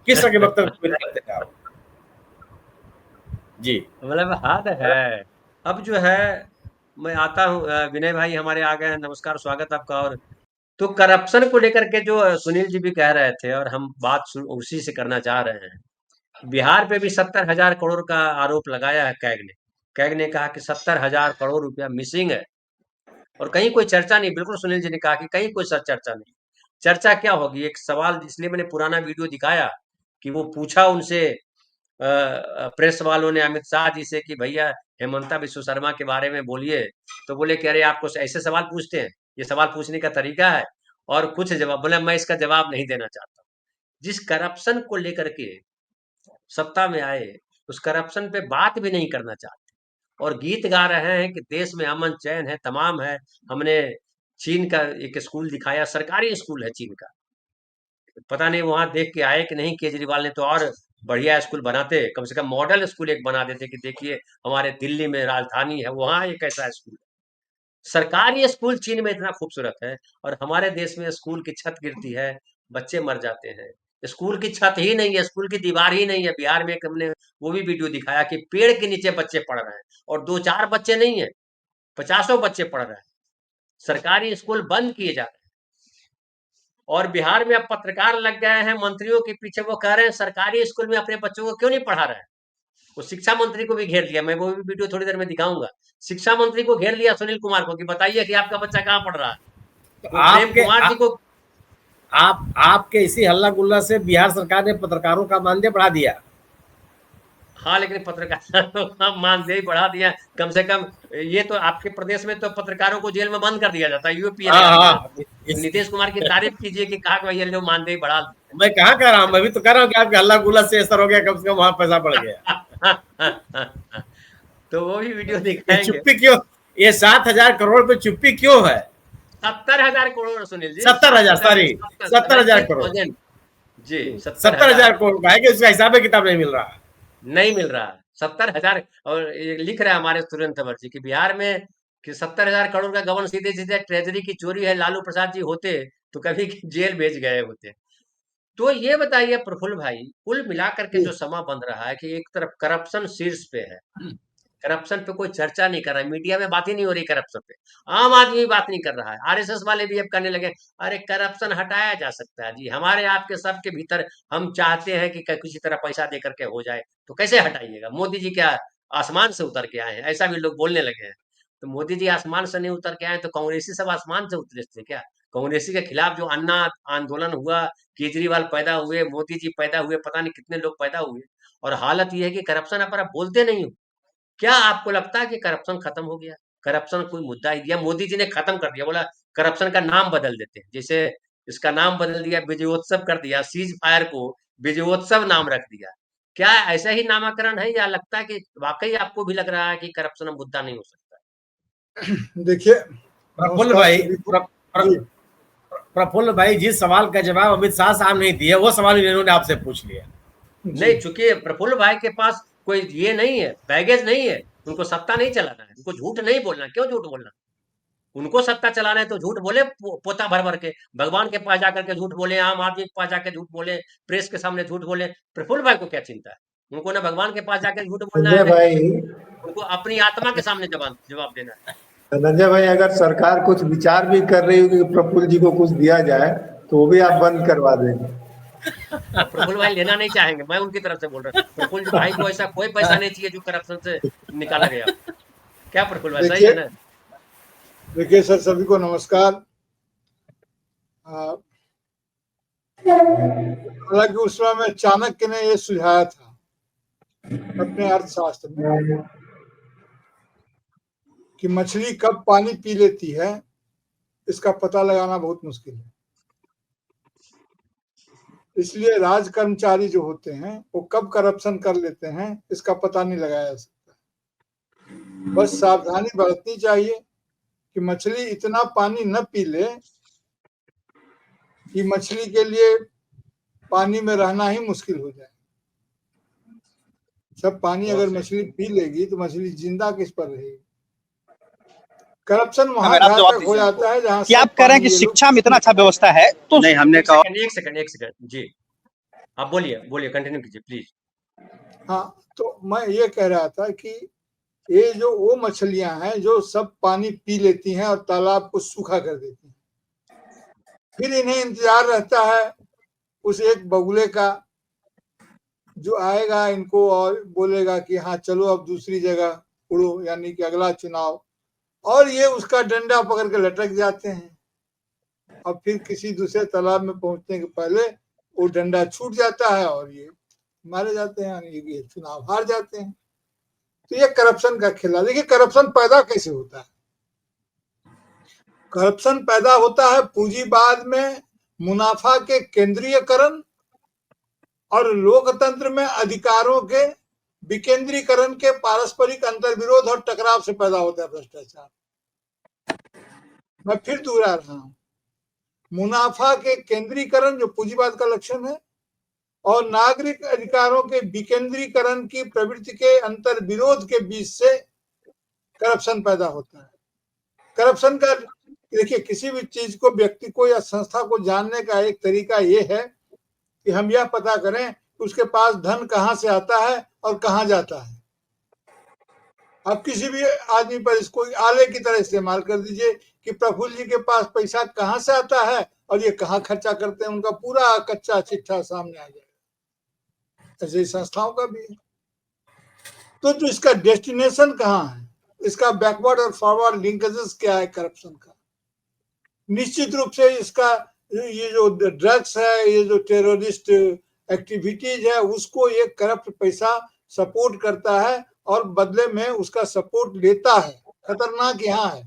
किस तरह के वक्तव्य आप? जी मतलब हाथ है। अब जो है मैं आता हूँ, विनय भाई हमारे आ गए हैं, नमस्कार, स्वागत आपका। और तो करप्शन को लेकर के जो सुनील जी भी कह रहे थे और हम बात उसी से करना चाह रहे हैं। बिहार पे भी 70,000 करोड़ का आरोप लगाया है कैग ने कहा कि 70,000 करोड़ रुपया मिसिंग है, और कहीं कोई चर्चा नहीं। बिल्कुल सुनील जी ने कहा कि कहीं कोई चर्चा नहीं। चर्चा क्या होगी? एक सवाल, इसलिए मैंने पुराना वीडियो दिखाया कि वो पूछा उनसे प्रेस वालों ने अमित शाह जी से कि भैया हेमंता विश्व शर्मा के बारे में बोलिए, तो बोले कि अरे आपको ऐसे सवाल पूछते हैं, ये सवाल पूछने का तरीका है। और कुछ जवाब बोले, मैं इसका जवाब नहीं देना चाहता। जिस करप्शन को लेकर के सत्ता में आए, उस करप्शन पे बात भी नहीं करना चाहते, और गीत गा रहे हैं कि देश में अमन चैन है, तमाम है। हमने चीन का एक स्कूल दिखाया, सरकारी स्कूल है चीन का, पता नहीं वहां देख के आए कि नहीं। केजरीवाल ने तो और बढ़िया स्कूल बनाते, कम से कम मॉडल स्कूल एक बना देते कि देखिए हमारे दिल्ली में राजधानी है, वहां एक ऐसा स्कूल है। सरकारी स्कूल चीन में इतना खूबसूरत है, और हमारे देश में स्कूल की छत गिरती है, बच्चे मर जाते हैं। स्कूल की छत ही नहीं है, स्कूल की दीवार ही नहीं है। बिहार में हमने वो भी वीडियो दिखाया कि पेड़ के नीचे बच्चे पढ़ रहे हैं, और 2-4 बच्चे नहीं है, 50 बच्चे पढ़ रहे हैं। सरकारी स्कूल बंद किए जा रहे हैं। और बिहार में अब पत्रकार लग गए हैं मंत्रियों के पीछे, वो कह रहे हैं सरकारी स्कूल में अपने बच्चों को क्यों नहीं पढ़ा रहे हैं। वो शिक्षा मंत्री को भी घेर लिया, मैं वो भी वीडियो थोड़ी देर में दिखाऊंगा। शिक्षा मंत्री को घेर लिया, सुनील कुमार को, कि बताइए कि आपका बच्चा कहाँ पढ़ रहा है। तो प्रेम कुमार जी को आपके इसी हल्ला गुल्ला से बिहार सरकार ने पत्रकारों का मानदेय बढ़ा दिया। हाँ, लेकिन पत्रकारों का मानदेय बढ़ा दिया, कम से कम ये तो आपके प्रदेश में तो पत्रकारों को जेल में बंद कर दिया जाता है, यूपी। नीतीश कुमार की तारीफ कीजिए कि कहा भैया जो मानदेय बढ़ा। मैं कहाँ कह रहा हूँ, मैं भी तो कह रहा हूँ कि आपके हल्ला गुल्ला से असर हो गया, कम से कम वहां पैसा बढ़ गया। तो वो भी वीडियो दिखाएंगे। चुप्पी क्यों? ये 7,000 करोड़ पे चुप्पी क्यों है? 70,000 करोड़ सुनील जी, 70,000 सॉरी 70,000 करोड़ जी, 70,000 करोड़ का है कि उसका हिसाब किताब नहीं मिल रहा। नहीं मिल रहा 70,000। और ये लिख रहे हैं हमारे सुरेंद्र तंवर जी कि बिहार में कि 70,000 करोड़ का गबन सीधे सीधे ट्रेजरी की चोरी है। लालू प्रसाद जी होते तो कभी जेल भेज गए होते। तो ये बताइए प्रफुल्ल भाई, कुल मिलाकर के जो समा बन रहा है कि एक तरफ करप्शन शीर्ष पे है, करप्शन पे कोई चर्चा नहीं कर रहा है, मीडिया में बात ही नहीं हो रही करप्शन पे, आम आदमी बात नहीं कर रहा है। आरएसएस वाले भी अब कहने लगे अरे करप्शन हटाया जा सकता है जी, हमारे आपके सबके भीतर हम चाहते हैं कि किसी तरह पैसा दे करके हो जाए, तो कैसे हटाइएगा? मोदी जी क्या आसमान से उतर के आए हैं? ऐसा भी लोग बोलने लगे हैं। तो मोदी जी आसमान से नहीं उतर के आए तो कांग्रेसी सब आसमान से उतरे थे क्या? कांग्रेसी के खिलाफ जो अन्ना आंदोलन हुआ, केजरीवाल पैदा हुए, मोदी जी पैदा हुए, पता नहीं कितने लोग पैदा हुए, और हालत ये है कि करप्शन पर आप बोलते नहीं हो। क्या आपको लगता है कि करप्शन खत्म हो गया? करप्शन कोई मुद्दा ही दिया, मोदी जी ने खत्म कर दिया, बोला करप्शन का नाम बदल देते हैं। जैसे इसका नाम बदल दिया, विजयोत्सव कर दिया, सीज फायर को विजयोत्सव नाम रख दिया। क्या ऐसा ही नामकरण है, या लगता है कि वाकई आपको भी लग रहा है कि करप्शन अब मुद्दा नहीं हो सकता? देखिए प्रफुल्ल भाई, प्रफुल्ल भाई, जिस सवाल का जवाब अमित शाह साहब नहीं दिया वो सवाल इन्होंने आपसे पूछ लिया। नहीं, चूंकि प्रफुल्ल भाई के पास कोई ये नहीं है, बैगेज नहीं है, उनको सत्ता नहीं चलाना है, उनको झूठ नहीं बोलना। क्यों झूठ बोलना? उनको सत्ता चलाना है तो झूठ बोले पोता भर भर के, भगवान के पास जाकर के झूठ बोले, आम आदमी के पास जाकर झूठ बोले, प्रेस के सामने झूठ बोले। प्रफुल्ल भाई को क्या चिंता है? उनको ना भगवान के पास जाकर झूठ बोलना है, भाई, उनको अपनी आत्मा के सामने जवाब देना है। धनंजय भाई, अगर सरकार कुछ विचार भी कर रही हो कि प्रफुल्ल जी को कुछ दिया जाए तो वो भी आप बंद करवा देंगे। प्रफुल्ल भाई लेना नहीं चाहेंगे, मैं उनकी तरफ से बोल रहा हूँ। प्रफुल्ल भाई को ऐसा कोई पैसा नहीं चाहिए जो करप्शन से निकाला गया। क्या प्रफुल्ल भाई सही है ना? देखिए सर, सभी को नमस्कार। हालांकि उस समय में चाणक्य ने यह सुझाया था अपने अर्थशास्त्र में कि मछली कब पानी पी लेती है इसका पता लगाना बहुत मुश्किल है। इसलिए राज कर्मचारी जो होते हैं वो कब करप्शन कर लेते हैं इसका पता नहीं लगाया जा सकता। बस सावधानी बरतनी चाहिए कि मछली इतना पानी न पी ले कि मछली के लिए पानी में रहना ही मुश्किल हो जाए। सब पानी अगर मछली पी लेगी तो मछली जिंदा किस पर रहेगी? करप्शन वहां तक हो जाता है जहां, क्या आप कह रहे हैं कि शिक्षा में इतना अच्छा व्यवस्था है तो नहीं? हमने कहा एक सेकंड जी, आप बोलिए कंटिन्यू कीजिए प्लीज। हाँ, तो मैं ये कह रहा था कि ये जो वो मछलियां हैं जो सब पानी पी लेती हैं और तालाब को सूखा कर देती हैं, फिर इन्हें इंतजार रहता है उस एक बगुले का जो आएगा इनको और बोलेगा कि हाँ चलो अब दूसरी जगह उड़ो, यानी कि अगला चुनाव, और ये उसका डंडा पकड़ के लटक जाते हैं और फिर किसी दूसरे तालाब में पहुंचने के पहले वो डंडा छूट जाता है और ये मारे जाते हैं, यानी ये चुनाव हार जाते हैं। तो ये करप्शन का खेला। देखिए करप्शन पैदा कैसे होता है? करप्शन पैदा होता है पूंजीवाद में मुनाफा के केंद्रीयकरण और लोकतंत्र में अधिकारों के विकेंद्रीकरण के पारस्परिक अंतर्विरोध और टकराव से पैदा होता है भ्रष्टाचार। मैं फिर दोहरा रहा हूं, मुनाफा के केंद्रीकरण जो पूंजीवाद का लक्षण है और नागरिक अधिकारों के विकेंद्रीकरण की प्रवृत्ति के अंतर विरोध के बीच से करप्शन पैदा होता है। करप्शन का देखिए, किसी भी चीज को, व्यक्ति को या संस्था को जानने का एक तरीका ये है कि हम यह पता करें कि उसके पास धन कहां से आता है और कहां जाता है। अब किसी भी आदमी पर इसको आले की तरह इस्तेमाल कर दीजिए कि प्रफुल्ल जी के पास पैसा कहां से आता है और ये कहां खर्चा करते हैं, उनका पूरा कच्चा चिट्ठा सामने आ जाएगा। ऐसे संस्थाओं का भी है। तो इसका डेस्टिनेशन कहां है, इसका बैकवर्ड और फॉरवर्ड लिंकेजेस क्या है करप्शन का? निश्चित रूप से इसका ये जो ड्रग्स है, ये जो टेररिस्ट एक्टिविटीज है, उसको ये करप्ट पैसा सपोर्ट करता है और बदले में उसका सपोर्ट लेता है। खतरनाक यहाँ है,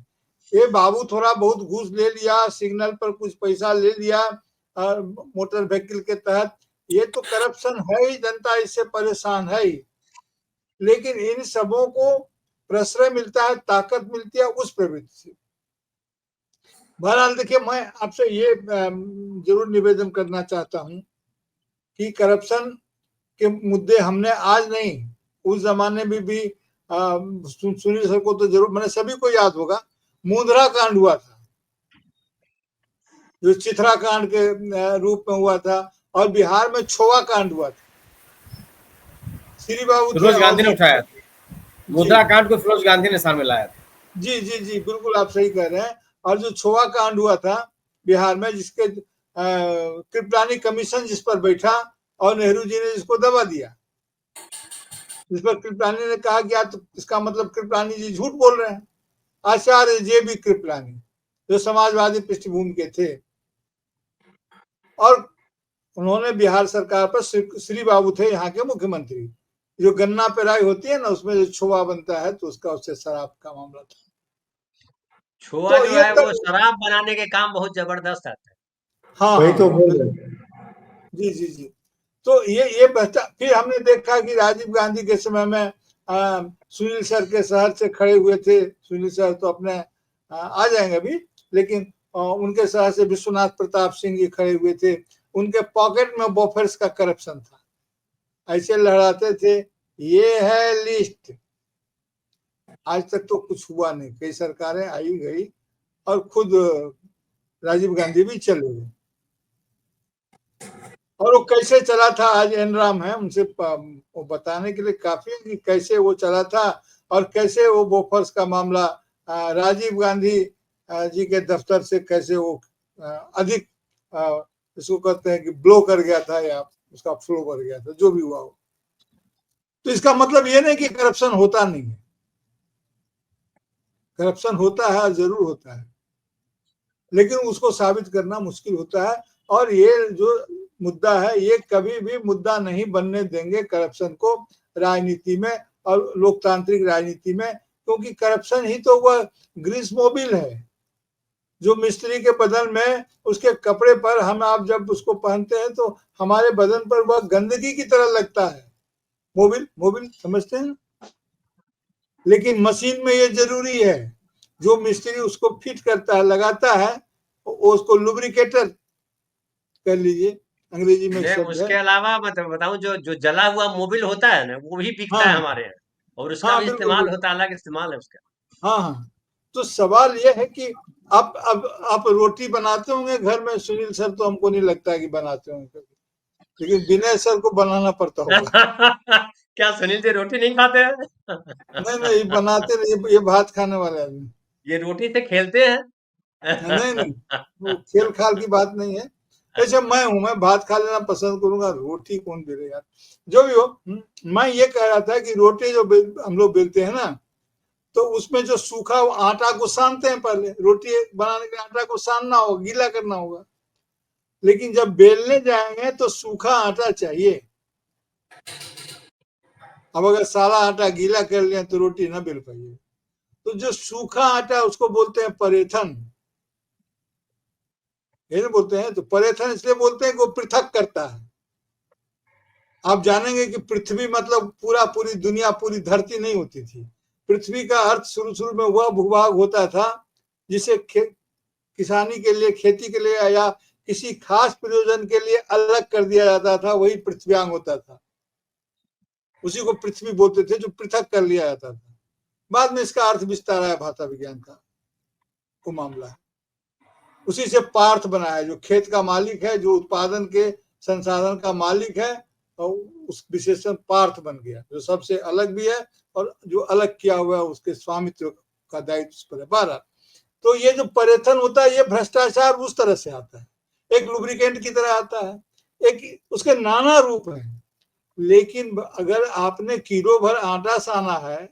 ये बाबू थोड़ा बहुत घूस ले लिया, सिग्नल पर कुछ पैसा ले लिया मोटर व्हीकल के तहत, ये तो करप्शन है ही, जनता इससे परेशान है ही। लेकिन इन सबों को प्रश्रय मिलता है, ताकत मिलती है उस प्रवृत्ति से। बहरहाल देखिए, मैं आपसे ये जरूर निवेदन करना चाहता हूं कि करप्शन के मुद्दे हमने आज नहीं, उस जमाने में भी सुनील सर को तो जरूर, मैंने सभी को याद होगा, मुंद्रा कांड हुआ था जो चिथरा कांड के रूप में हुआ था, और बिहार में छोवा कांड हुआ था। श्री बाबू फिरोज गांधी ने उठाया था मुद्रा कांड को, फिरोज गांधी ने सामने लाया था। जी जी जी, बिल्कुल आप सही कह रहे हैं। और जो छोवा कांड हुआ था बिहार में, जिसके कृपलानी कमीशन जिस पर बैठा और नेहरू जी ने जिसको दबा दिया, जिस पर कृपलानी ने कहा कि तो इसका मतलब कृपलानी जी झूठ बोल रहे हैं, आचार्य JB कृपलानी जो समाजवादी पृष्ठभूमि के थे, और उन्होंने बिहार सरकार पर श्री बाबू थे यहाँ के मुख्यमंत्री। जो गन्ना पेराई होती है ना, उसमें जो छोआ बनता है तो उसका उससे शराब का मामला था। छोआ तो जो ये है वो शराब बनाने के काम बहुत जबरदस्त आता है। हाँ वही तो हाँ, बोल रहे हैं। जी जी जी। तो ये फिर हमने देखा कि राजीव गांधी के समय में सुनील सर के शहर से खड़े हुए थे। सुनील सर तो अपने आ जाएंगे अभी, लेकिन उनके शहर से विश्वनाथ प्रताप सिंह जी खड़े हुए थे। उनके पॉकेट में बोफर्स का करप्शन था, ऐसे लहराते थे ये है लिस्ट। आज तक तो कुछ हुआ नहीं, कई सरकारें आई गई और खुद राजीव गांधी भी चले गए। और वो कैसे चला था, आज एनराम है, उनसे वो बताने के लिए काफी है कि कैसे वो चला था और कैसे वो बोफर्स का मामला राजीव गांधी जी के दफ्तर से कैसे वो अधिक इसको कहते हैं कि ब्लो कर गया था या उसका फ्लो कर गया था, जो भी हुआ हो। तो इसका मतलब ये नहीं कि करप्शन होता नहीं है, करप्शन होता है, जरूर होता है, लेकिन उसको साबित करना मुश्किल होता है। और ये जो मुद्दा है ये कभी भी मुद्दा नहीं बनने देंगे करप्शन को राजनीति में और लोकतांत्रिक राजनीति में, क्योंकि करप्शन ही तो वह ग्रीस मोबिल है जो मिस्त्री के बदन में उसके कपड़े पर हम आप जब उसको पहनते हैं तो हमारे बदन पर वह गंदगी की तरह लगता है। मोबिल मोबिल समझते हैं, लेकिन मशीन में ये जरूरी है, जो मिस्त्री उसको फिट करता है, लगाता है, उसको लुब्रिकेटर कर लीजिए, अंग्रेजी में शब्द उसके है। अलावा मतलब बताऊं, जो जला हुआ मोबिल होता है ना, वो भी बिकता है हमारे यहाँ, और उसका भी बिल्कुल इस्तेमाल बिल्कुल। होता है, अलग इस्तेमाल है उसका। हाँ, तो सवाल ये है कि आप रोटी बनाते होंगे घर में। सुनील सर तो हमको नहीं लगता कि बनाते होंगे, लेकिन विनय सर को बनाना पड़ता होगा। क्या सुनील जी रोटी नहीं खाते हैं? नहीं नहीं, बनाते नहीं, ये भात खाने वाले आदमी। ये रोटी से खेलते हैं। नहीं नहीं, वो खेल खाल की बात नहीं है। ऐसे मैं भात खा लेना पसंद करूंगा, रोटी कौन बेले यार। जो भी हो, मैं ये कह रहा था कि रोटी जो हम लोग बेलते हैं ना, तो उसमें जो सूखा आटा को सानते हैं, पहले रोटी बनाने के आटा को सानना होगा, गीला करना होगा, लेकिन जब बेलने जाएंगे तो सूखा आटा चाहिए। अब अगर सारा आटा गीला कर लिया तो रोटी ना बेल पाइए। तो जो सूखा आटा उसको बोलते हैं परेथन, ये बोलते हैं। तो परेथन इसलिए बोलते हैं कि वो पृथक करता है। आप जानेंगे कि पृथ्वी मतलब पूरी दुनिया, पूरी धरती नहीं होती थी। पृथ्वी का अर्थ शुरू में वह भूभाग होता था जिसे किसानी के लिए, खेती के लिए या किसी खास प्रयोजन के लिए अलग कर दिया जाता था, वही पृथ्व्यांग होता था। उसी को पृथ्वी बोलते थे, जो पृथक कर लिया जाता था। बाद में इसका अर्थ विस्तार आया भाषा विज्ञान का, वो मामला है। उसी से पार्थ बनाया, जो खेत का मालिक है, जो उत्पादन के संसाधन का मालिक है, और उस विशेषण पार्थ बन गया, जो सबसे अलग भी है और जो अलग किया हुआ है उसके स्वामित्व का दायित्व उस पर है। 12। तो ये जो परेथन होता है, ये भ्रष्टाचार उस तरह से आता है, एक लुब्रिकेंट की तरह आता है। एक उसके नाना रूप हैं, लेकिन अगर आपने किलो भर आटा साना है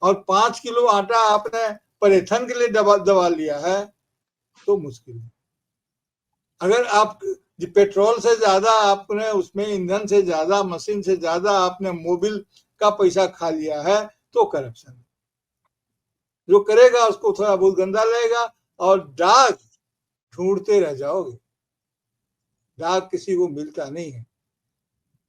और 5 किलो आटा आपने परेथन के लिए दबा लिया है तो मुश्किल है। अगर आप पेट्रोल से ज्यादा आपने उसमें, ईंधन से ज्यादा, मशीन से ज्यादा आपने मोबिल का पैसा खा लिया है तो करप्शन है। जो करेगा उसको थोड़ा बहुत गंदा लगेगा और दाग ढूंढते रह जाओगे। दाग किसी को मिलता नहीं है।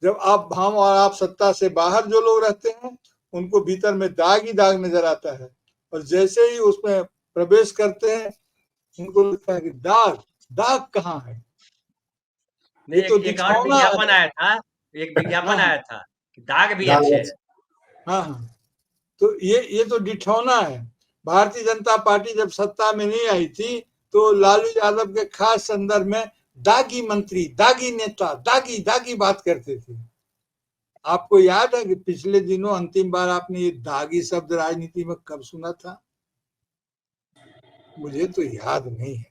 जब हम और आप सत्ता से बाहर जो लोग रहते हैं उनको भीतर में दाग ही दाग नजर आता है, और जैसे ही उसमें प्रवेश करते हैं उनको लगता है कि दाग कहाँ है। नहीं, तो एक और विज्ञापन आया था, आया था कि दाग भी अच्छे हैं। हाँ, तो ये तो डिठौना है। भारतीय जनता पार्टी जब सत्ता में नहीं आई थी तो लालू यादव के खास संदर्भ में दागी मंत्री, दागी नेता, दागी बात करते थे। आपको याद है कि पिछले दिनों अंतिम बार आपने ये दागी शब्द राजनीति में कब सुना था? मुझे तो याद नहीं है।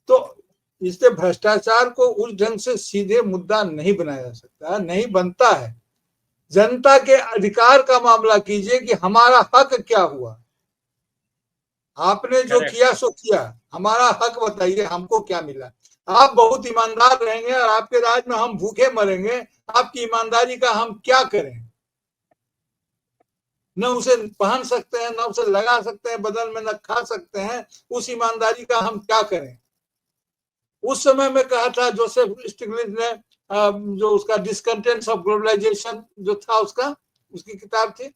तो इससे भ्रष्टाचार को उस ढंग से सीधे मुद्दा नहीं बनाया जा सकता, नहीं बनता है। जनता के अधिकार का मामला कीजिए कि हमारा हक क्या हुआ। आपने जो किया सो किया, हमारा हक बताइए, हमको क्या मिला। आप बहुत ईमानदार रहेंगे और आपके राज में हम भूखे मरेंगे, आपकी ईमानदारी का हम क्या करें। न उसे पहन सकते हैं, न उसे लगा सकते हैं बदन में, न खा सकते हैं, उस ईमानदारी का हम क्या करें। उस समय में कहा था जोसेफ स्टिग्लिट्ज ने, जो उसका डिस्कंटेंट्स ऑफ ग्लोबलाइजेशन जो था, उसकी किताब थी,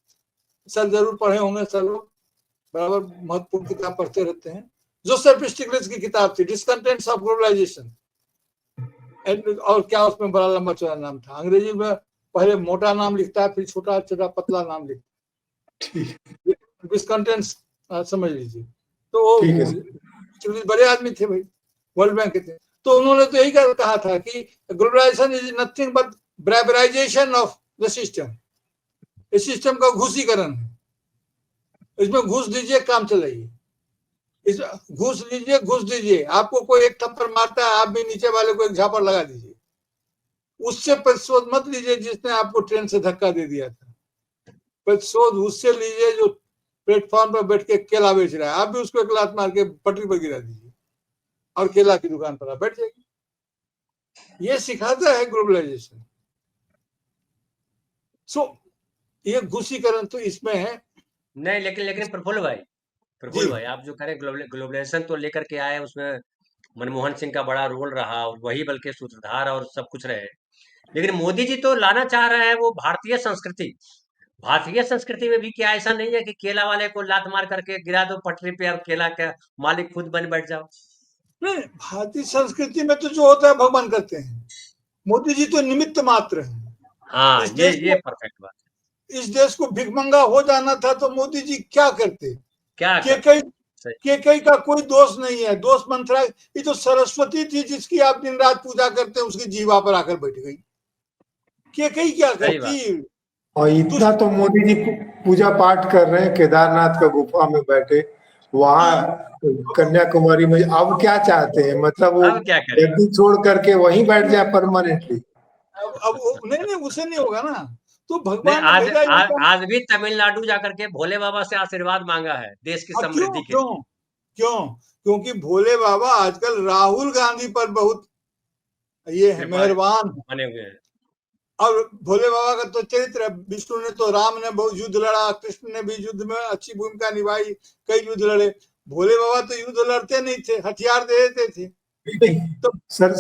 सर जरूर पढ़े होंगे, सर लोग बराबर महत्वपूर्ण किताब पढ़ते रहते हैं। जोसेफ स्टिग्लिट्ज की किताब थी डिस्कंटेंट्स ऑफ ग्लोबलाइजेशन, और क्या उसमें बड़ा लंबा चौड़ा नाम था। अंग्रेजी में पहले मोटा नाम लिखता है, फिर छोटा छोटा पतला नाम लिखता है, डिस्कंटेंट्स समझ लीजिए। तो वो बड़े आदमी थे भाई, वर्ल्ड बैंक के थे। तो उन्होंने तो यही कहा था कि globalisation is nothing but barbarisation of the system. इस सिस्टम का घूसीकरण है, इसमें घूस दीजिए काम चलाइए, इस घूस लीजिए घूस दीजिए। आपको कोई एक थप्पड़ मारता है, आप भी नीचे वाले को एक झापड़ लगा दीजिए। उससे प्रतिशोध मत लीजिए जिसने आपको ट्रेन से धक्का दे दिया था, प्रतिशोध उससे लीजिए जो प्लेटफॉर्म पर बैठ के केला बेच रहा है। आप भी उसको एक लात मार के पटरी पर गिरा दीजिए और केला की दुकान पर आप बैठ जाएगी। ये सिखाता है ग्लोबलाइजेशन। ये घुसीकरण तो इसमें है नहीं, लेकिन प्रफुल्ल भाई आप जो करें ग्लोबलाइजेशन तो लेकर के आए, उसमें मनमोहन सिंह का बड़ा रोल रहा, और वही बल्कि सूत्रधार और सब कुछ रहे। लेकिन मोदी जी तो लाना चाह रहे हैं वो भारतीय संस्कृति। भारतीय संस्कृति में भी क्या ऐसा नहीं है कि केला वाले को लात मार करके गिरा दो पटरी पे और केला का मालिक खुद बन बैठ जाओ? नहीं, भारतीय संस्कृति में तो जो होता है भगवान करते हैं, मोदी जी तो निमित्त मात्र हैं। हाँ, ये परफेक्ट बात है। इस देश को भिखमंगा हो जाना था तो मोदी जी क्या करते? क्या केकई का कोई दोष नहीं है, दोष मंथरा। ये तो सरस्वती थी जिसकी आप दिन रात पूजा करते हैं, उसकी जीवा पर आकर बैठ गई। केकई क्या करती? और इतना तो मोदी जी पूजा पाठ कर रहे हैं, केदारनाथ का गुफा में बैठे, वहां कन्याकुमारी में। अब क्या चाहते हैं, मतलब वो गद्दी छोड़ करके वहीं बैठ जाए परमानेंटली? अब नहीं, उसे नहीं होगा ना। तो भगवान आज भी तमिलनाडु जाकर के भोले बाबा से आशीर्वाद मांगा है देश की समृद्धि के लिए। क्यों? क्योंकि भोले बाबा आजकल राहुल गांधी पर बहुत ये है, मेहरबान बने हुए हैं। और भोले बाबा का तो चरित्र, विष्णु ने तो, राम ने बहुत युद्ध लड़ा, कृष्ण ने भी युद्ध में अच्छी भूमिका निभाई, कई युद्ध लड़े। भोले बाबा तो युद्ध लड़ते नहीं थे, हथियार दे देते थे। तो सर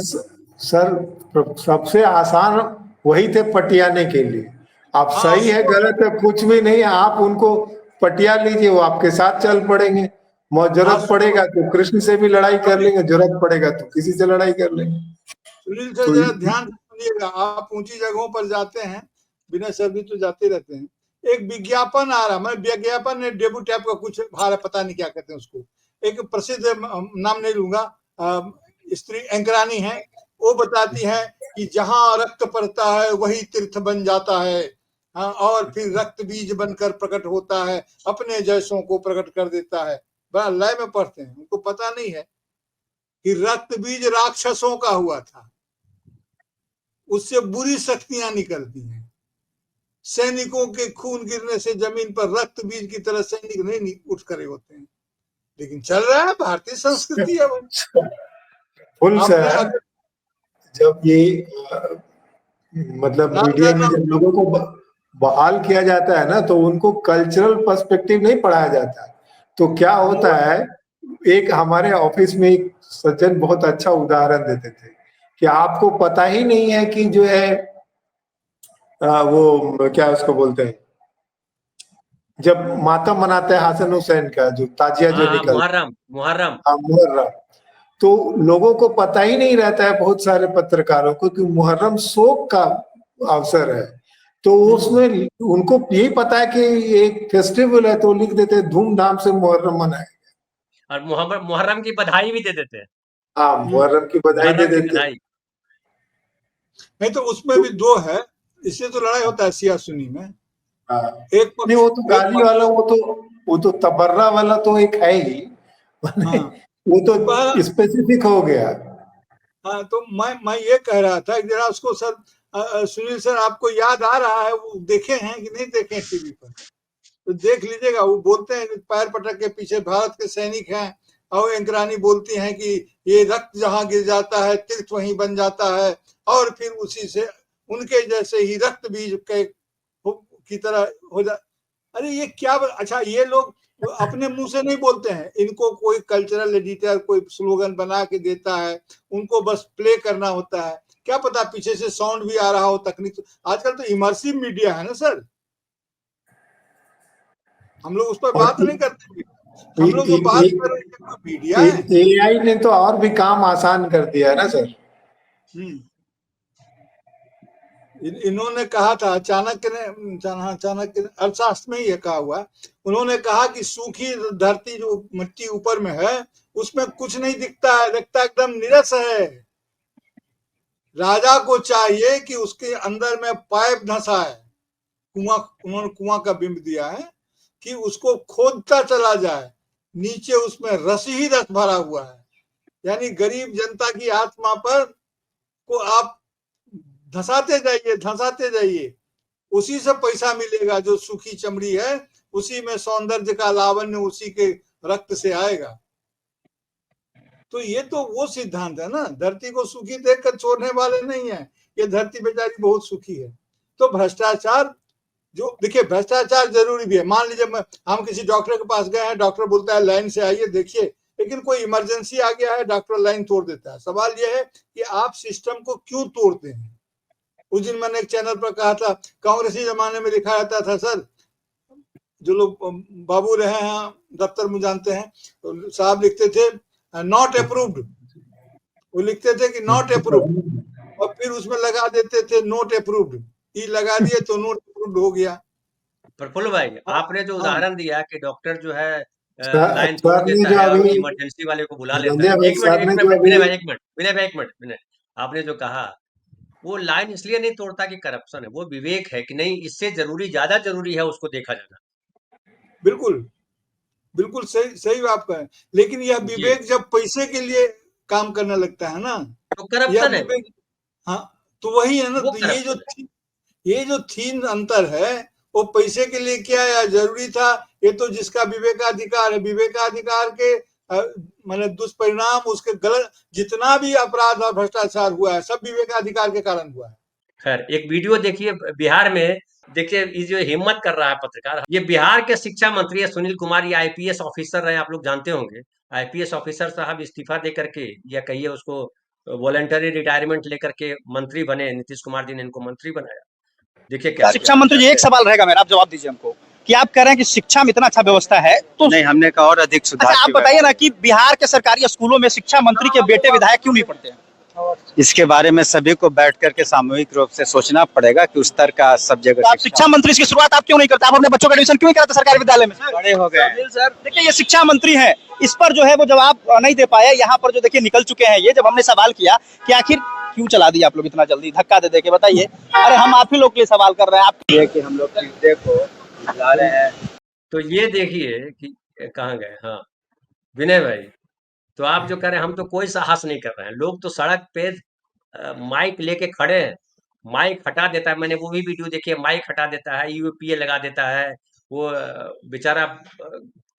सबसे आसान वही थे पटियाने के लिए। आप सही है गलत है कुछ भी नहीं, आप उनको पटिया लीजिए, वो आपके साथ चल पड़ेंगे। जरूरत पड़ेगा तो कृष्ण से भी लड़ाई कर लेंगे, जरूरत पड़ेगा तो किसी से लड़ाई कर लेंगे। सुनील सर जरा ध्यान सुनिएगा, आप ऊंची जगहों पर जाते हैं, बिना सर भी तो जाते रहते हैं। एक विज्ञापन आ रहा, मैं विज्ञापन ने डेबू टैप का कुछ भार, पता नहीं क्या कहते हैं उसको, एक प्रसिद्ध नाम नहीं लूंगा, स्त्री एंकरानी है, वो बताती है कि जहां रक्त पड़ता है वही तीर्थ बन जाता है, और फिर रक्त बीज बनकर प्रकट होता है, अपने जैसों को प्रकट कर देता है। बड़ा लय में पढ़ते हैं, उनको पता नहीं है कि रक्त बीज राक्षसों का हुआ था, उससे बुरी शक्तियां निकलती हैं। सैनिकों के खून गिरने से जमीन पर रक्त बीज की तरह सैनिक नहीं उठ खड़े होते हैं। लेकिन चल रहा है भारतीय संस्कृति है वो। फुल सर, जब ये मतलब मीडिया में जब लोगों को बहाल किया जाता है ना, तो उनको कल्चरल पर्सपेक्टिव नहीं पढ़ाया जाता। तो क्या होता है, एक हमारे ऑफिस में एक सज्जन बहुत अच्छा उदाहरण देते थे कि आपको पता ही नहीं है कि जो है वो क्या उसको बोलते हैं, जब मातम मनाते हैं हसन हुसैन का, जो ताजिया जो निकलता मुहर्रम, तो लोगों को पता ही नहीं रहता है, बहुत सारे पत्रकारों को, कि मुहर्रम शोक का अवसर है। तो उसमें उनको यही पता है कि एक फेस्टिवल है, तो लिख देते हैं धूमधाम से मुहर्रम मनाएंगे, और मुहर्रम की बधाई भी दे देते हैं। हाँ, मुहर्रम की बधाई दे देते हैं। नहीं तो उसमें भी दो है, इससे तो लड़ाई होता है सिया सुन्नी में। एक नहीं, वो तो गाली वाला, वो तो तबर्रा वाला तो एक है ही, वो तो स्पेसिफिक हो गया। हाँ, तो मैं ये कह रहा था कि जरा उसको सर, सुनील सर आपको याद आ रहा है, वो देखे हैं कि नहीं देखे टीवी पर? तो देख लीजिएगा, वो बोलते हैं पैर पटक के पीछे भारत के सैनिक हैं, और इंद्राणी बोलती हैं कि ये रक्त जहां गिर जाता है तीर्थ वहीं बन जाता है, और फिर उसी से उनके जैसे ही रक्त बीज के की तरह हो जा। अरे ये क्या, अच्छा ये लोग अपने मुंह से नहीं बोलते हैं, इनको कोई कल्चरल एडिटर कोई स्लोगन बना के देता है, उनको बस प्ले करना होता है, क्या पता पीछे से साउंड भी आ रहा हो। तकनीक आजकल तो इमर्सिव मीडिया है ना सर, हम लोग उस पर बात नहीं करते, हम लोग तो बात कर रहे हैं मीडिया है। एआई ने तो और भी काम आसान कर दिया है ना सर। इन्होंने कहा था, चाणक्य ने अर्थशास्त्र में ये कहा हुआ, उन्होंने कहा कि सूखी धरती जो मिट्टी ऊपर में है उसमें कुछ नहीं दिखता है, दिखता एकदम नीरस है। राजा को चाहिए कि उसके अंदर में पाइप धंसा है, कुआं, उन्होंने कुआं का बिंब दिया है कि उसको खोदता चला जाए, नीचे उसमें रस ही रस भरा हुआ है। यानी गरीब जनता की आत्मा पर को आप धंसाते जाइए, उसी से पैसा मिलेगा। जो सूखी चमड़ी है उसी में सौंदर्य का लावण्य उसी के रक्त से आएगा। तो ये तो वो सिद्धांत है ना, धरती को सूखी देखकर छोड़ने वाले नहीं है, ये धरती बेचारी बहुत सूखी है। तो भ्रष्टाचार, जो देखिए भ्रष्टाचार जरूरी भी है। मान लीजिए हम किसी डॉक्टर के पास गए हैं, डॉक्टर बोलता है लाइन से आइए देखिए, लेकिन कोई इमरजेंसी आ गया है, डॉक्टर लाइन तोड़ देता है। सवाल यह है कि आप सिस्टम को क्यों तोड़ते हैं। उस दिन मैंने एक चैनल पर कहा था, कांग्रेसी जमाने में लिखा रहता था सर, जो लोग बाबू रहे हैं दफ्तर में जानते हैं, तो साहब लिखते थे नॉट अप्रूव्ड, वो लिखते थे कि नॉट अप्रूव्ड, और फिर उसमें लगा देते थे नोट अप्रूव्ड, ई लगा दिए तो नोट अप्रूव्ड हो गया। प्रफुल्ल भाई, आपने जो उदाहरण दिया कि डॉक्टर जो है लाइन तोड़ देता है और इमरजेंसी वाले को बुला लेता है। एक मिनट, आपने जो कहा वो लाइन इसलिए नहीं तोड़ता कि करप्शन है, वो विवेक है कि नहीं इससे जरूरी, ज्यादा जरूरी है उसको देखा जाना। बिल्कुल सही बात है, लेकिन यह विवेक जब पैसे के लिए काम करने लगता है ना, तो करप्शन है। हाँ, तो वही है ना। तो ये जो थीन अंतर है, वो पैसे के लिए किया या जरूरी था, ये तो जिसका विवेकाधिकार है, विवेकाधिकार के माने दुष्परिणाम, उसके गलत जितना भी अपराध और भ्रष्टाचार हुआ है सब विवेकाधिकार के कारण हुआ है। खैर, एक वीडियो देखिए बिहार में, देखिए ये जो हिम्मत कर रहा है पत्रकार, ये बिहार के शिक्षा मंत्री है सुनील कुमार, ये आईपीएस ऑफिसर रहे, आप लोग जानते होंगे। आईपीएस ऑफिसर साहब इस्तीफा दे करके, या कहिए उसको वॉलंटरी रिटायरमेंट लेकर के मंत्री बने, नीतीश कुमार जी ने इनको मंत्री बनाया। देखिए क्या शिक्षा मंत्री जी, एक सवाल रहेगा मेरा, आप जवाब दीजिए हमको कि आप कह रहे हैं कि शिक्षा में इतना अच्छा व्यवस्था है, तो नहीं, हमने कहा और अधिक सुधार। अच्छा, आप बताइए ना कि बिहार के सरकारी स्कूलों में शिक्षा मंत्री के बेटे विधायक क्यों नहीं पढ़ते हैं? इसके बारे में सभी को बैठ करके सामूहिक रूप से सोचना पड़ेगा कि उस स्तर का सब जगह। तो आप शिक्षा मंत्री की शुरुआत आप क्यों नहीं करते? आप अपने बच्चों का एडमिशन क्यों नहीं कराते सरकारी विद्यालय में? बड़े हो गए सर। देखिए ये शिक्षा मंत्री है, इस पर जो है वो जवाब नहीं दे पाए। यहाँ पर जो देखिए निकल चुके हैं ये, जब हमने सवाल किया कि आखिर क्यों चला दिया आप लोग इतना जल्दी, धक्का दे के बताइए। अरे हम आप ही लोग के लिए सवाल कर रहे हैं, आप कि हम लोग देखो ला रहे हैं। तो ये देखिए कि कहाँ गए। हाँ विनय भाई, तो आप जो कह रहे हैं, हम तो कोई साहस नहीं कर रहे हैं। लोग तो सड़क पे माइक लेके खड़े हैं, माइक हटा देता है, मैंने वो भी वीडियो देखी है, माइक हटा देता है, यूपीए लगा देता है, वो बेचारा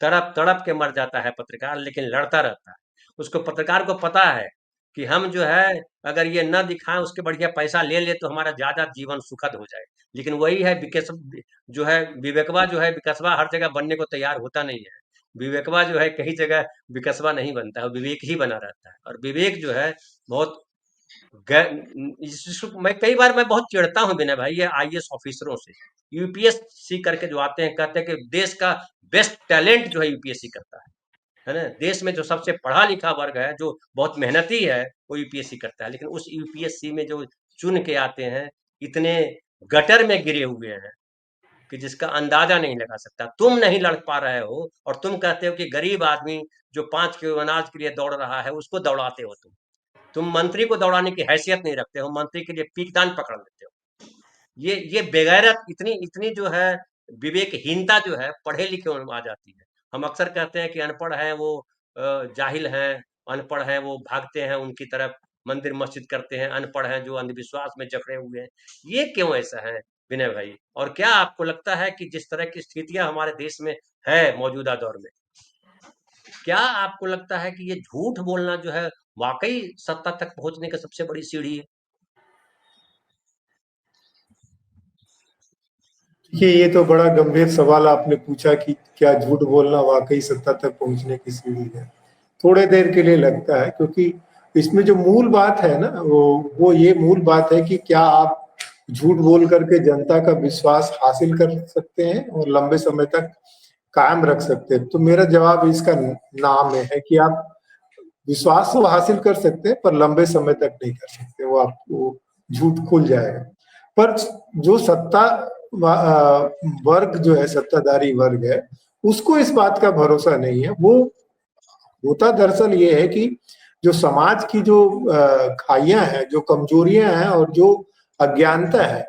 तड़प तड़प के मर जाता है पत्रकार, लेकिन लड़ता रहता है। उसको, पत्रकार को पता है कि हम जो है अगर ये न दिखाएं, उसके बढ़िया पैसा ले ले तो हमारा ज्यादा जीवन सुखद हो जाए। लेकिन वही है जो है विवेकवा, जो है विकसवा हर जगह बनने को तैयार होता नहीं है। विवेकवा जो है कई जगह विकसवा नहीं बनता है, विवेक ही बना रहता है। और विवेक जो है बहुत मैं कई बार मैं बहुत चिढ़ता हूँ विनय भाई, ये आईएएस ऑफिसरों से, यूपीएससी करके जो आते हैं, कहते हैं कि देश का बेस्ट टैलेंट जो है यूपीएससी करता है ना। देश में जो सबसे पढ़ा लिखा वर्ग है, जो बहुत मेहनती है, वो यूपीएससी करता है। लेकिन उस यूपीएससी में जो चुन के आते हैं, इतने गटर में गिरे हुए हैं कि जिसका अंदाजा नहीं लगा सकता। तुम नहीं लड़ पा रहे हो और तुम कहते हो कि गरीब आदमी जो 5 किलो अनाज के लिए दौड़ रहा है उसको दौड़ाते हो। तुम मंत्री को दौड़ाने की हैसियत नहीं रखते हो, मंत्री के लिए पीकदान पकड़ लेते हो। ये बेगैरत, इतनी जो है विवेकहीनता जो है पढ़े लिखे में आ जाती है। हम अक्सर कहते हैं कि अनपढ़ हैं वो जाहिल हैं, अनपढ़ हैं वो भागते हैं उनकी तरफ, मंदिर मस्जिद करते हैं, अनपढ़ हैं जो अंधविश्वास में जकड़े हुए हैं। ये क्यों ऐसा है? विनय भाई? और क्या आपको लगता है कि जिस तरह की स्थितियां हमारे देश में है मौजूदा दौर में, क्या आपको लगता है कि ये झूठ बोलना जो है वाकई सत्ता तक पहुंचने की सबसे बड़ी सीढ़ी है? ये तो बड़ा गंभीर सवाल आपने पूछा कि क्या झूठ बोलना वाकई सत्ता तक पहुंचने की सीढ़ी है। थोड़े देर के लिए लगता है, क्योंकि इसमें जो मूल बात है ना, वो ये मूल बात है कि क्या आप झूठ बोल करके जनता का विश्वास हासिल कर सकते हैं और लंबे समय तक कायम रख सकते हैं। तो मेरा जवाब इसका नाम है कि आप विश्वास तो हासिल कर सकते हैं पर लंबे समय तक नहीं कर सकते, वो आपको झूठ खुल जाएगा। पर जो सत्ता वर्ग जो है, सत्ताधारी वर्ग है, उसको इस बात का भरोसा नहीं है। वो होता दरअसल ये है कि जो समाज की जो खाइयां हैं, जो कमजोरियां हैं और जो अज्ञानता है,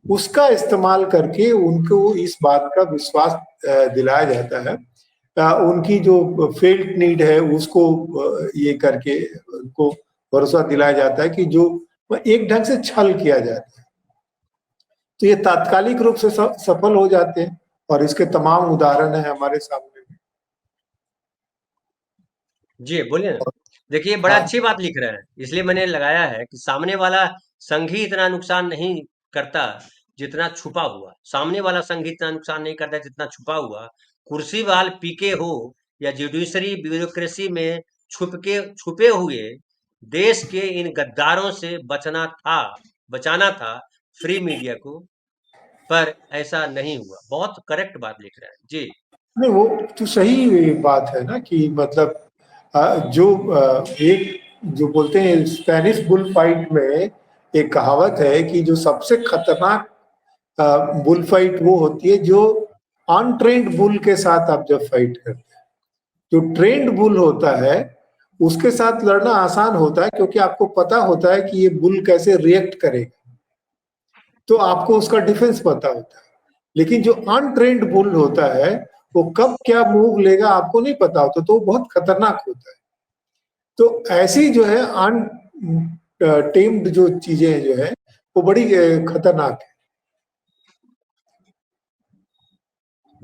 उसका इस्तेमाल करके उनको इस बात का विश्वास दिलाया जाता है। उनकी जो फेल्ट नीड है उसको ये करके उनको भरोसा दिलाया जाता है कि जो एक ढंग से छल किया जाता है। तो ये तात्कालिक रूप से सफल हो जाते हैं और इसके तमाम उदाहरण है हमारे सामने। जी बोलिए ना। देखिए बड़ा अच्छी बात लिख रहे हैं, इसलिए मैंने लगाया है कि सामने वाला संघ ही इतना नुकसान नहीं करता जितना छुपा हुआ। सामने वाला संघ इतना नुकसान नहीं करता जितना छुपा हुआ। कुर्सी वाल पीके हो या जुडिशरी ब्यूरोक्रेसी में छुपे हुए देश के इन गद्दारों से बचाना था फ्री मीडिया को, पर ऐसा नहीं हुआ। बहुत करेक्ट बात लिख रहे हैं जी। नहीं, वो तो सही बात है ना कि मतलब जो एक जो बोलते हैं स्पेनिश बुल फाइट में एक कहावत है कि जो सबसे खतरनाक बुल फाइट वो होती है जो अनट्रेंड बुल के साथ आप जब फाइट करते हैं। जो ट्रेंड बुल होता है उसके साथ लड़ना आसान होता है, क्योंकि आपको पता होता है कि ये बुल कैसे रिएक्ट करेगा, तो आपको उसका डिफेंस पता होता है। लेकिन जो अनट्रेंड बुल होता है वो कब क्या मूव लेगा आपको नहीं पता होता, तो वो बहुत खतरनाक होता है। तो ऐसी जो है अनटेम्ड जो चीजें जो है वो बड़ी खतरनाक है।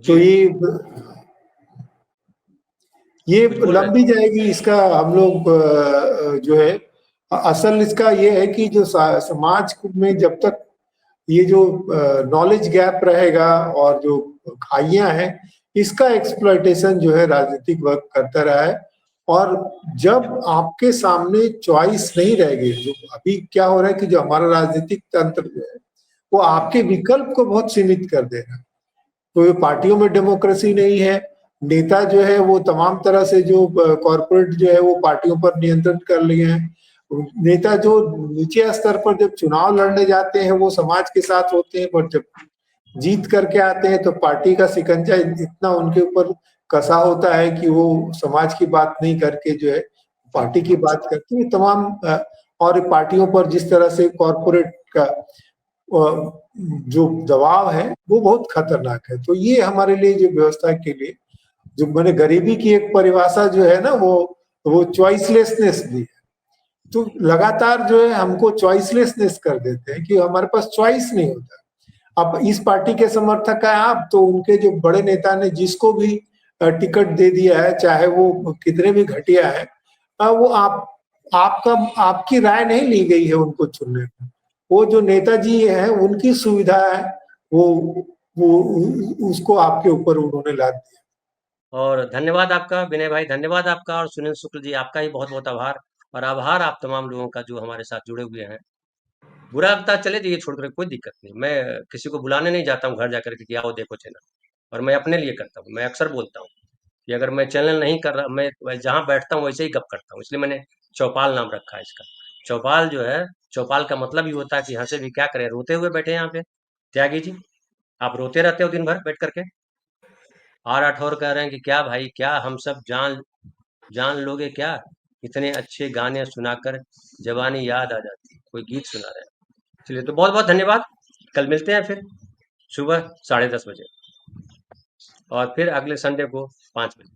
तो ये लंबी जाएगी, इसका हम लोग जो है असल इसका ये है कि जो समाज में जब तक ये जो नॉलेज गैप रहेगा और जो खाइयां हैं, इसका एक्सप्लॉयटेशन जो है राजनीतिक वर्ग करता रहा है। और जब आपके सामने चॉइस नहीं रहेगी, जो अभी क्या हो रहा है कि जो हमारा राजनीतिक तंत्र जो है वो आपके विकल्प को बहुत सीमित कर दे रहा है। तो पार्टियों में डेमोक्रेसी नहीं है, नेता जो है वो तमाम तरह से जो कॉर्पोरेट जो है वो पार्टियों पर नियंत्रण कर लिए हैं। नेता जो नीचे स्तर पर जब चुनाव लड़ने जाते हैं वो समाज के साथ होते हैं, पर जब जीत करके आते हैं तो पार्टी का शिकंजा इतना उनके ऊपर कसा होता है कि वो समाज की बात नहीं करके जो है पार्टी की बात करते हैं। तमाम और पार्टियों पर जिस तरह से कॉर्पोरेट का जो दबाव है वो बहुत खतरनाक है। तो ये हमारे लिए जो व्यवस्था के लिए जो मैंने गरीबी की एक परिभाषा जो है ना वो चॉइसलेसनेस दी है। तो लगातार जो है हमको चॉइसलेसनेस कर देते हैं कि हमारे पास चॉइस नहीं होता। अब इस पार्टी के समर्थक है आप, तो उनके जो बड़े नेता ने जिसको भी टिकट दे दिया है, चाहे वो कितने भी घटिया है, वो आपकी राय नहीं ली गई है उनको चुनने में। वो जो नेताजी हैं उनकी सुविधा है, वो उसको आपके ऊपर उन्होंने लाद दिया। और धन्यवाद आपका विनय भाई, धन्यवाद आपका। और सुनील शुक्ल जी, आपका ही बहुत बहुत आभार। और आभार आप तमाम लोगों का जो हमारे साथ जुड़े हुए हैं। बुरा लगता चले जाइए, छोड़ कर कोई दिक्कत नहीं। मैं किसी को बुलाने नहीं जाता हूँ घर जाकर के कि आओ देखो चैनल, और मैं अपने लिए करता हूँ। मैं अक्सर बोलता हूँ कि अगर मैं चैनल नहीं कर रहा, मैं जहाँ बैठता हूँ वैसे ही गप करता हूँ। इसलिए मैंने चौपाल नाम रखा है इसका। चौपाल जो है, चौपाल का मतलब ही होता है कि हंसे भी क्या करें, रोते हुए बैठे यहाँ पे। त्यागी जी, आप रोते रहते हो दिन भर बैठ करके। आर राठौर कह रहे हैं कि क्या भाई, क्या हम सब जान लोगे क्या? इतने अच्छे गाने सुनाकर जवानी याद आ जाती। कोई गीत सुना रहे हैं। चलिए, तो बहुत बहुत धन्यवाद। कल मिलते हैं फिर सुबह 10:30 बजे, और फिर अगले संडे को 5 बजे।